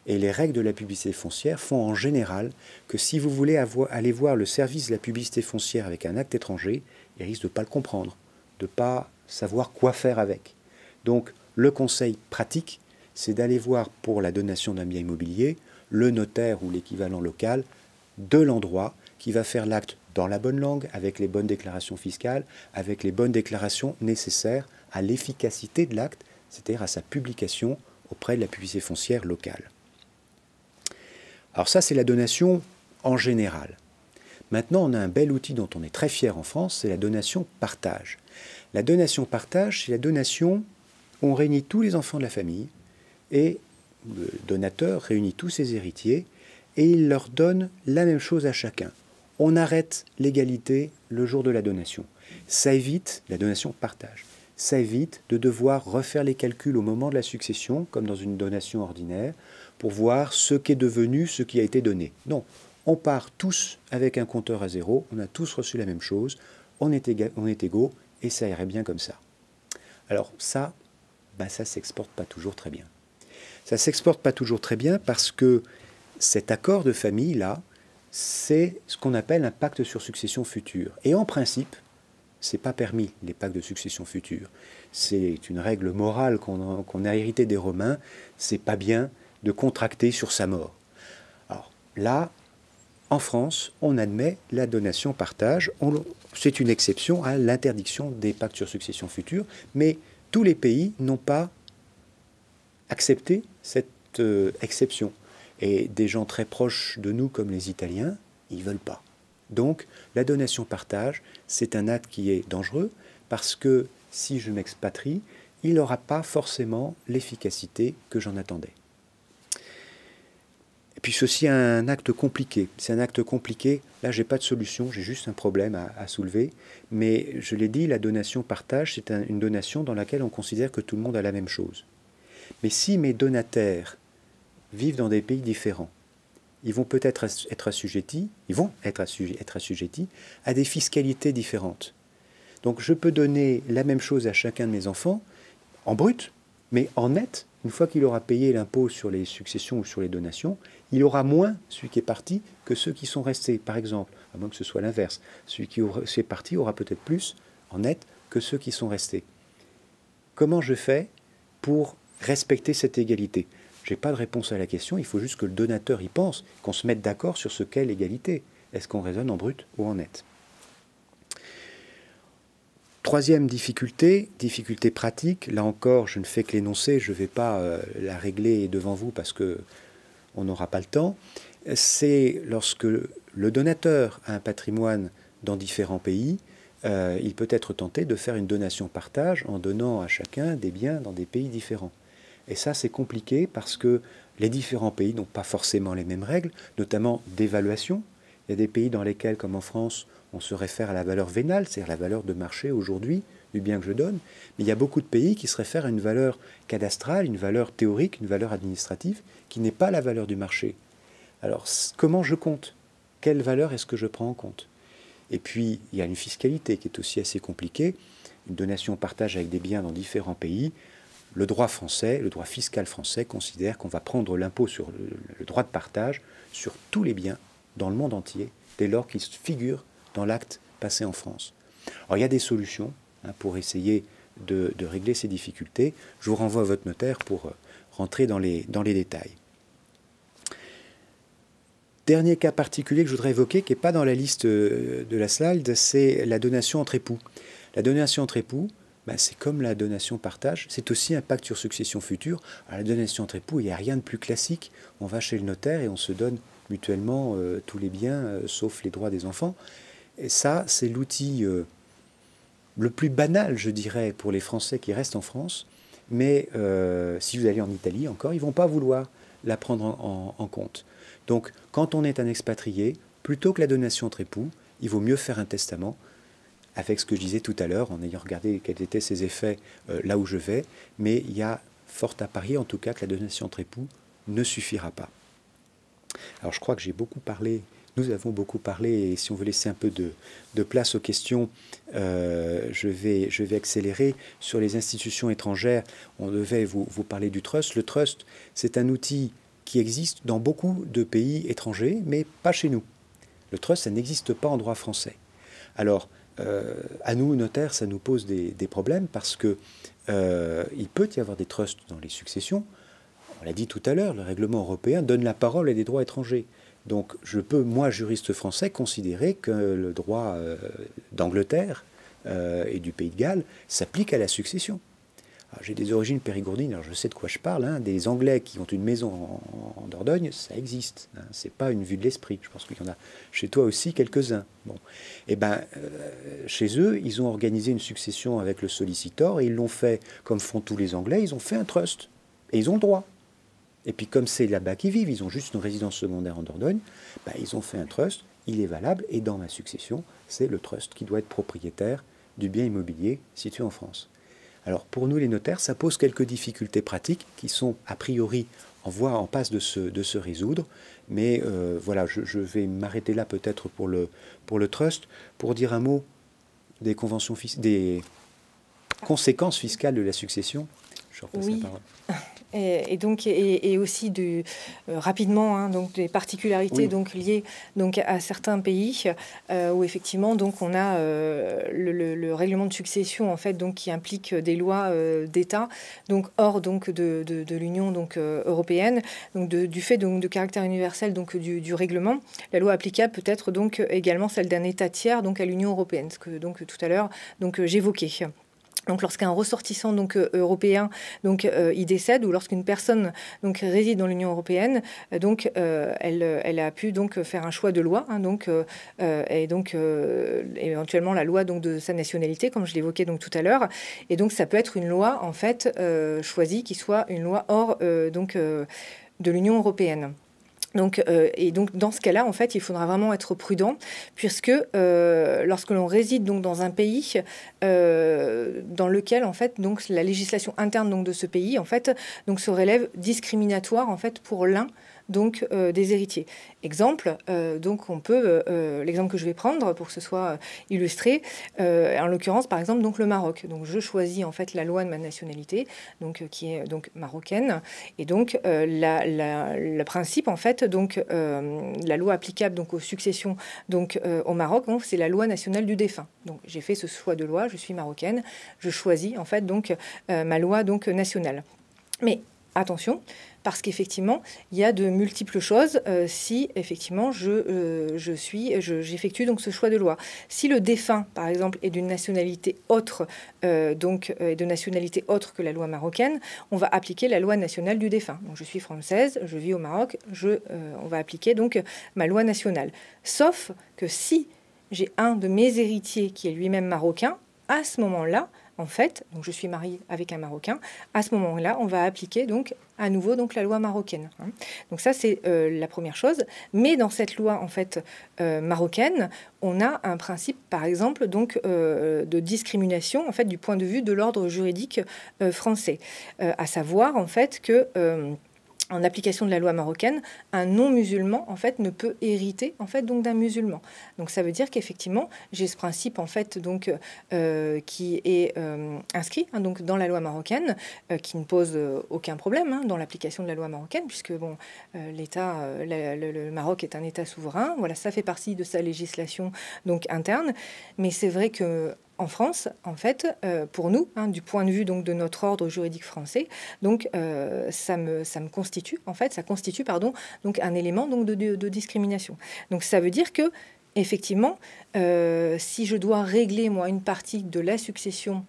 Et les règles de la publicité foncière font en général que si vous voulez aller voir le service de la publicité foncière avec un acte étranger, il risque de ne pas le comprendre, de ne pas savoir quoi faire avec. Donc le conseil pratique, c'est d'aller voir pour la donation d'un bien immobilier le notaire ou l'équivalent local de l'endroit qui va faire l'acte dans la bonne langue, avec les bonnes déclarations fiscales, avec les bonnes déclarations nécessaires à l'efficacité de l'acte, c'est-à-dire à sa publication auprès de la publicité foncière locale. Alors ça, c'est la donation en général. Maintenant, on a un bel outil dont on est très fier en France, c'est la donation partage. La donation partage, c'est la donation où on réunit tous les enfants de la famille et le donateur réunit tous ses héritiers et il leur donne la même chose à chacun. On arrête l'égalité le jour de la donation. Ça évite, la donation partage, ça évite de devoir refaire les calculs au moment de la succession, comme dans une donation ordinaire, pour voir ce qu'est devenu, ce qui a été donné. Non, on part tous avec un compteur à zéro, on a tous reçu la même chose, on est égaux, et ça irait bien comme ça. Alors ça, ça ne s'exporte pas toujours très bien. Ça ne s'exporte pas toujours très bien parce que cet accord de famille-là, c'est ce qu'on appelle un pacte sur succession future. Et en principe, ce n'est pas permis, les pactes de succession future. C'est une règle morale qu'on a héritée des Romains. C'est pas bien de contracter sur sa mort. Alors là, en France, on admet la donation-partage. C'est une exception à l'interdiction des pactes sur succession future, mais tous les pays n'ont pas accepté cette exception. Et des gens très proches de nous, comme les Italiens, ils ne veulent pas. Donc, la donation-partage, c'est un acte qui est dangereux, parce que si je m'expatrie, il n'aura pas forcément l'efficacité que j'en attendais. Et puis, c'est aussi un acte compliqué. C'est un acte compliqué. Là, je n'ai pas de solution, j'ai juste un problème à soulever. Mais je l'ai dit, la donation-partage, c'est une donation dans laquelle on considère que tout le monde a la même chose. Mais si mes donataires vivent dans des pays différents, ils vont peut-être être assujettis à des fiscalités différentes. Donc je peux donner la même chose à chacun de mes enfants, en brut, mais en net, une fois qu'il aura payé l'impôt sur les successions ou sur les donations, il aura moins, celui qui est parti, que ceux qui sont restés. Par exemple, à moins que ce soit l'inverse, celui qui est parti aura peut-être plus en net que ceux qui sont restés. Comment je fais pour respecter cette égalité ? Je n'ai pas de réponse à la question, il faut juste que le donateur y pense, qu'on se mette d'accord sur ce qu'est l'égalité. Est-ce qu'on raisonne en brut ou en net ? Troisième difficulté pratique, là encore je ne fais que l'énoncer, je ne vais pas la régler devant vous parce qu'on n'aura pas le temps, c'est lorsque le donateur a un patrimoine dans différents pays, il peut être tenté de faire une donation-partage en donnant à chacun des biens dans des pays différents. Et ça, c'est compliqué parce que les différents pays n'ont pas forcément les mêmes règles, notamment d'évaluation. Il y a des pays dans lesquels, comme en France, on se réfère à la valeur vénale, c'est-à-dire la valeur de marché aujourd'hui du bien que je donne. Mais il y a beaucoup de pays qui se réfèrent à une valeur cadastrale, une valeur théorique, une valeur administrative, qui n'est pas la valeur du marché. Alors, comment je compte ? Quelle valeur est-ce que je prends en compte ? Et puis, il y a une fiscalité qui est aussi assez compliquée. Une donation-partage avec des biens dans différents pays. Le droit français, le droit fiscal français considère qu'on va prendre l'impôt sur le droit de partage sur tous les biens dans le monde entier, dès lors qu'ils figurent dans l'acte passé en France. Alors, il y a des solutions pour essayer de régler ces difficultés. Je vous renvoie à votre notaire pour rentrer dans les détails. Dernier cas particulier que je voudrais évoquer, qui n'est pas dans la liste de la slide, c'est la donation entre époux. La donation entre époux, c'est comme la donation-partage, c'est aussi un pacte sur succession future. Alors, la donation entre époux, il n'y a rien de plus classique. On va chez le notaire et on se donne mutuellement tous les biens, sauf les droits des enfants. Et ça, c'est l'outil le plus banal, je dirais, pour les Français qui restent en France. Mais si vous allez en Italie encore, ils ne vont pas vouloir la prendre en compte. Donc, quand on est un expatrié, plutôt que la donation entre époux, il vaut mieux faire un testament, avec ce que je disais tout à l'heure, en ayant regardé quels étaient ses effets là où je vais. Mais il y a fort à parier, en tout cas, que la donation entre époux ne suffira pas. Alors, je crois que j'ai beaucoup parlé, nous avons beaucoup parlé, et si on veut laisser un peu de place aux questions, je vais accélérer. Sur les institutions étrangères, on devait vous parler du trust. Le trust, c'est un outil qui existe dans beaucoup de pays étrangers, mais pas chez nous. Le trust, ça n'existe pas en droit français. Alors, à nous, notaires, ça nous pose des problèmes parce que il peut y avoir des trusts dans les successions. On l'a dit tout à l'heure, le règlement européen donne la parole à des droits étrangers. Donc, je peux, moi, juriste français, considérer que le droit d'Angleterre et du Pays de Galles s'applique à la succession. J'ai des origines périgourdines, alors je sais de quoi je parle. Des Anglais qui ont une maison en Dordogne, ça existe. C'est pas une vue de l'esprit. Je pense qu'il y en a chez toi aussi quelques-uns. Bon. Et chez eux, ils ont organisé une succession avec le sollicitor et ils l'ont fait comme font tous les Anglais. Ils ont fait un trust et ils ont le droit. Et puis comme c'est là-bas qu'ils vivent, ils ont juste une résidence secondaire en Dordogne. Ils ont fait un trust. Il est valable et dans ma succession, c'est le trust qui doit être propriétaire du bien immobilier situé en France. Alors pour nous les notaires, ça pose quelques difficultés pratiques qui sont a priori en passe de se résoudre. Mais voilà, je vais m'arrêter là peut-être pour le trust, pour dire un mot des conséquences fiscales de la succession. Je repasse la parole. Et donc et aussi rapidement donc des particularités donc liées donc à certains pays où effectivement donc on a le règlement de succession en fait donc qui implique des lois d'État donc hors donc de l'Union donc européenne donc du fait donc de caractère universel donc du règlement. La loi applicable peut être donc également celle d'un État tiers donc à l'Union européenne, ce que donc tout à l'heure donc j'évoquais. Donc, lorsqu'un ressortissant donc européen donc il décède ou lorsqu'une personne donc réside dans l'Union européenne, donc elle a pu donc faire un choix de loi, et donc éventuellement la loi donc de sa nationalité, comme je l'évoquais donc tout à l'heure. Et donc ça peut être une loi en fait choisie qui soit une loi hors de l'Union européenne. Donc, et donc dans ce cas-là, en fait, il faudra vraiment être prudent, puisque lorsque l'on réside donc dans un pays dans lequel en fait donc la législation interne donc de ce pays en fait donc se relève discriminatoire en fait pour l'un donc des héritiers. Exemple, donc on peut l'exemple que je vais prendre pour que ce soit illustré, en l'occurrence par exemple donc le Maroc. Donc je choisis en fait la loi de ma nationalité, donc qui est donc marocaine, et donc le principe en fait donc la loi applicable donc aux successions donc au Maroc, c'est la loi nationale du défunt. Donc j'ai fait ce choix de loi, je suis marocaine, je choisis en fait donc ma loi donc nationale. Mais attention, parce qu'effectivement, il y a de multiples choses si effectivement j'effectue donc ce choix de loi. Si le défunt, par exemple, est d'une nationalité autre, de nationalité autre que la loi marocaine, on va appliquer la loi nationale du défunt. Donc je suis française, je vis au Maroc, on va appliquer donc ma loi nationale. Sauf que si j'ai un de mes héritiers qui est lui-même marocain, à ce moment-là, en fait, donc je suis mariée avec un Marocain, à ce moment-là, on va appliquer donc à nouveau donc la loi marocaine. Donc ça, c'est la première chose. Mais dans cette loi en fait marocaine, on a un principe, par exemple, donc de discrimination en fait du point de vue de l'ordre juridique français, à savoir en fait que en application de la loi marocaine, un non-musulman en fait ne peut hériter en fait donc d'un musulman. Donc ça veut dire qu'effectivement j'ai ce principe en fait donc qui est inscrit hein, donc dans la loi marocaine, qui ne pose aucun problème hein, dans l'application de la loi marocaine, puisque bon l'État, le Maroc est un État souverain. Voilà, ça fait partie de sa législation donc interne. Mais c'est vrai que en France, en fait, pour nous, hein, du point de vue donc de notre ordre juridique français, donc ça constitue donc un élément donc de discrimination. Donc ça veut dire que effectivement, si je dois régler moi une partie de la succession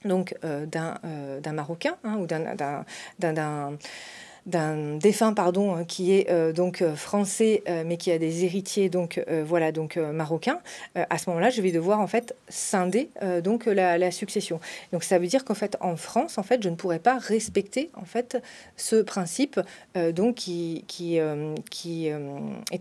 donc d'un Marocain hein, ou d'un défunt qui est donc français mais qui a des héritiers donc voilà donc marocains, à ce moment-là je vais devoir en fait scinder donc la succession. Donc ça veut dire qu'en fait en France en fait je ne pourrais pas respecter en fait ce principe donc qui est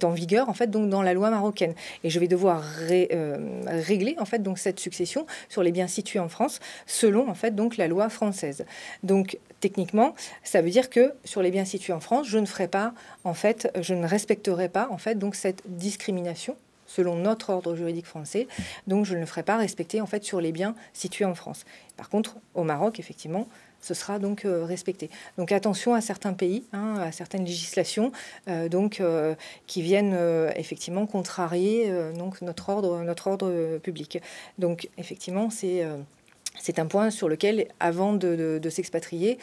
en vigueur en fait donc dans la loi marocaine, et je vais devoir régler en fait donc cette succession sur les biens situés en France selon en fait donc la loi française. Donc techniquement, ça veut dire que sur les biens situés en France, je ne respecterai pas en fait donc cette discrimination selon notre ordre juridique français. Donc je ne le ferai pas respecter en fait sur les biens situés en France. Par contre, au Maroc, effectivement, ce sera donc respecté. Donc attention à certains pays, hein, à certaines législations qui viennent effectivement contrarier donc notre ordre public. Donc effectivement, c'est un point sur lequel, avant de s'expatrier,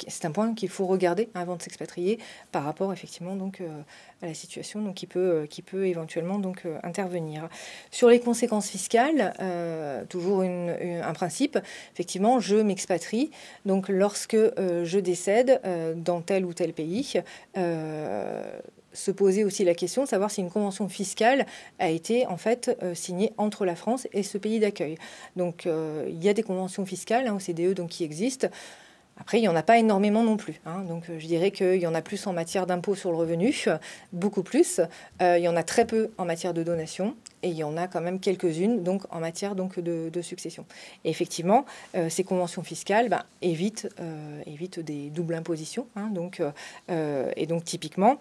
c'est un point qu'il faut regarder avant de s'expatrier par rapport effectivement donc à la situation donc qui peut éventuellement donc intervenir. Sur les conséquences fiscales, toujours un principe. Effectivement, je m'expatrie. Donc lorsque je décède dans tel ou tel pays, se poser aussi la question de savoir si une convention fiscale a été en fait signée entre la France et ce pays d'accueil. Donc il y a des conventions fiscales hein, au CDE donc, qui existent. Après, il n'y en a pas énormément non plus. Hein. Donc je dirais qu'il y en a plus en matière d'impôt sur le revenu, beaucoup plus. Il y en a très peu en matière de donation. Et il y en a quand même quelques-unes donc, en matière donc, de succession. Et effectivement, ces conventions fiscales évitent des doubles impositions. Hein, et donc typiquement,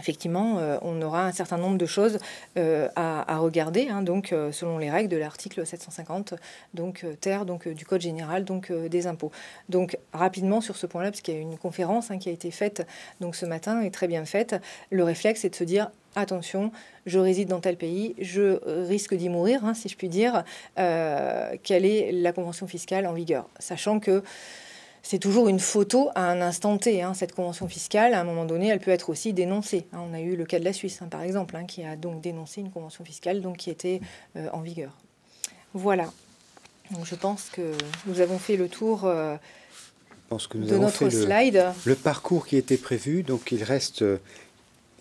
effectivement, on aura un certain nombre de choses à regarder, hein, donc selon les règles de l'article 750, donc ter, donc du Code général, donc des impôts. Donc rapidement sur ce point-là, parce qu'il y a une conférence hein, qui a été faite donc ce matin et très bien faite, le réflexe est de se dire attention, je réside dans tel pays, je risque d'y mourir, hein, si je puis dire. Quelle est la convention fiscale en vigueur, sachant que c'est toujours une photo à un instant T. Hein. Cette convention fiscale, à un moment donné, elle peut être aussi dénoncée. Hein. On a eu le cas de la Suisse, hein, par exemple, hein, qui a donc dénoncé une convention fiscale donc, qui était en vigueur. Voilà. Donc, je pense que nous avons fait le tour de notre slide. Le parcours qui était prévu, donc il reste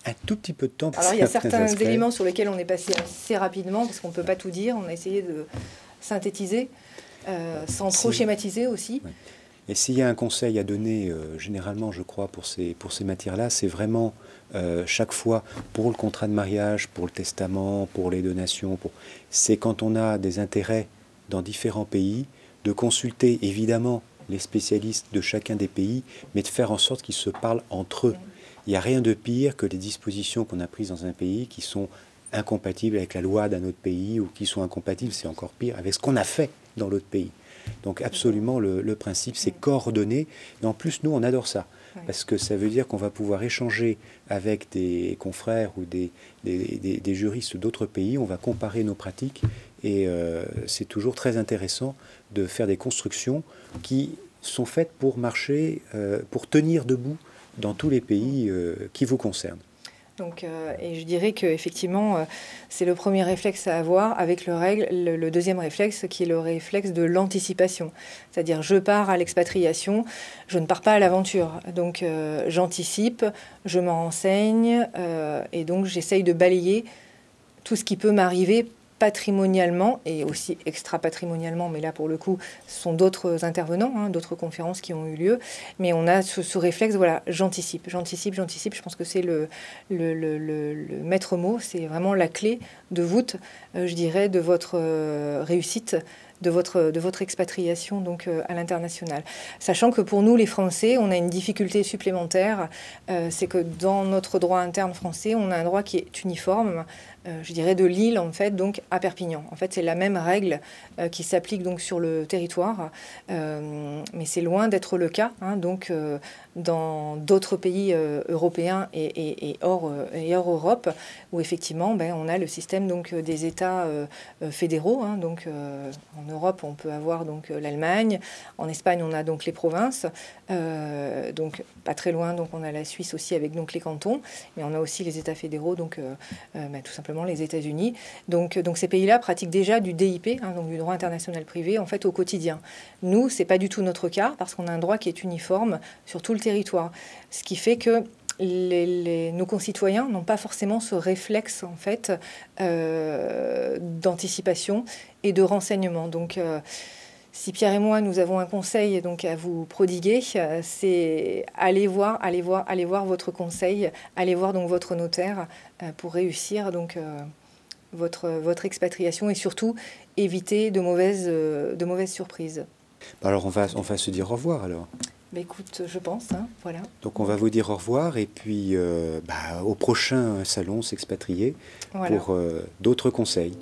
un tout petit peu de temps. Alors, il y a certains éléments sur lesquels on est passé assez rapidement, parce qu'on ne peut pas tout dire. On a essayé de synthétiser, sans trop schématiser aussi. Ouais. Et s'il y a un conseil à donner, généralement, je crois, pour ces matières-là, c'est vraiment chaque fois, pour le contrat de mariage, pour le testament, pour les donations, c'est quand on a des intérêts dans différents pays, de consulter évidemment les spécialistes de chacun des pays, mais de faire en sorte qu'ils se parlent entre eux. Il n'y a rien de pire que les dispositions qu'on a prises dans un pays qui sont incompatibles avec la loi d'un autre pays, ou qui sont incompatibles, c'est encore pire, avec ce qu'on a fait dans l'autre pays. Donc absolument, le principe, c'est coordonner. Et en plus, nous, on adore ça. Parce que ça veut dire qu'on va pouvoir échanger avec des confrères ou des juristes d'autres pays. On va comparer nos pratiques. Et c'est toujours très intéressant de faire des constructions qui sont faites pour marcher, pour tenir debout dans tous les pays qui vous concernent. Donc, et je dirais qu'effectivement, c'est le premier réflexe à avoir avec le deuxième réflexe qui est le réflexe de l'anticipation. C'est-à-dire, je pars à l'expatriation, je ne pars pas à l'aventure. Donc, j'anticipe, je m'en renseigne et donc j'essaye de balayer tout ce qui peut m'arriver patrimonialement et aussi extra-patrimonialement, mais là pour le coup ce sont d'autres intervenants, hein, d'autres conférences qui ont eu lieu, mais on a ce réflexe, voilà, j'anticipe, je pense que c'est le maître mot, c'est vraiment la clé de voûte, je dirais, de votre réussite votre expatriation donc, à l'international. Sachant que pour nous, les Français, on a une difficulté supplémentaire, c'est que dans notre droit interne français, on a un droit qui est uniforme, je dirais de Lille en fait, donc à Perpignan. En fait, c'est la même règle qui s'applique donc sur le territoire, mais c'est loin d'être le cas. Hein, donc, dans d'autres pays européens et hors Europe, où effectivement, on a le système donc des États fédéraux. Hein, donc, en Europe, on peut avoir donc l'Allemagne. En Espagne, on a donc les provinces. Donc, pas très loin, donc on a la Suisse aussi avec donc les cantons, mais on a aussi les États fédéraux, donc tout simplement les États-Unis. Donc ces pays-là pratiquent déjà du DIP, hein, donc du droit international privé, en fait au quotidien. Nous, c'est pas du tout notre cas parce qu'on a un droit qui est uniforme sur tout le territoire, ce qui fait que nos concitoyens n'ont pas forcément ce réflexe en fait d'anticipation et de renseignement. Donc si Pierre et moi, nous avons un conseil donc à vous prodiguer, c'est allez voir votre conseil, allez voir donc votre notaire pour réussir donc votre expatriation et surtout éviter de mauvaises surprises. Alors on va se dire au revoir alors. Écoute, je pense, hein, voilà. Donc on va vous dire au revoir et puis au prochain salon S'expatrier, voilà, pour d'autres conseils.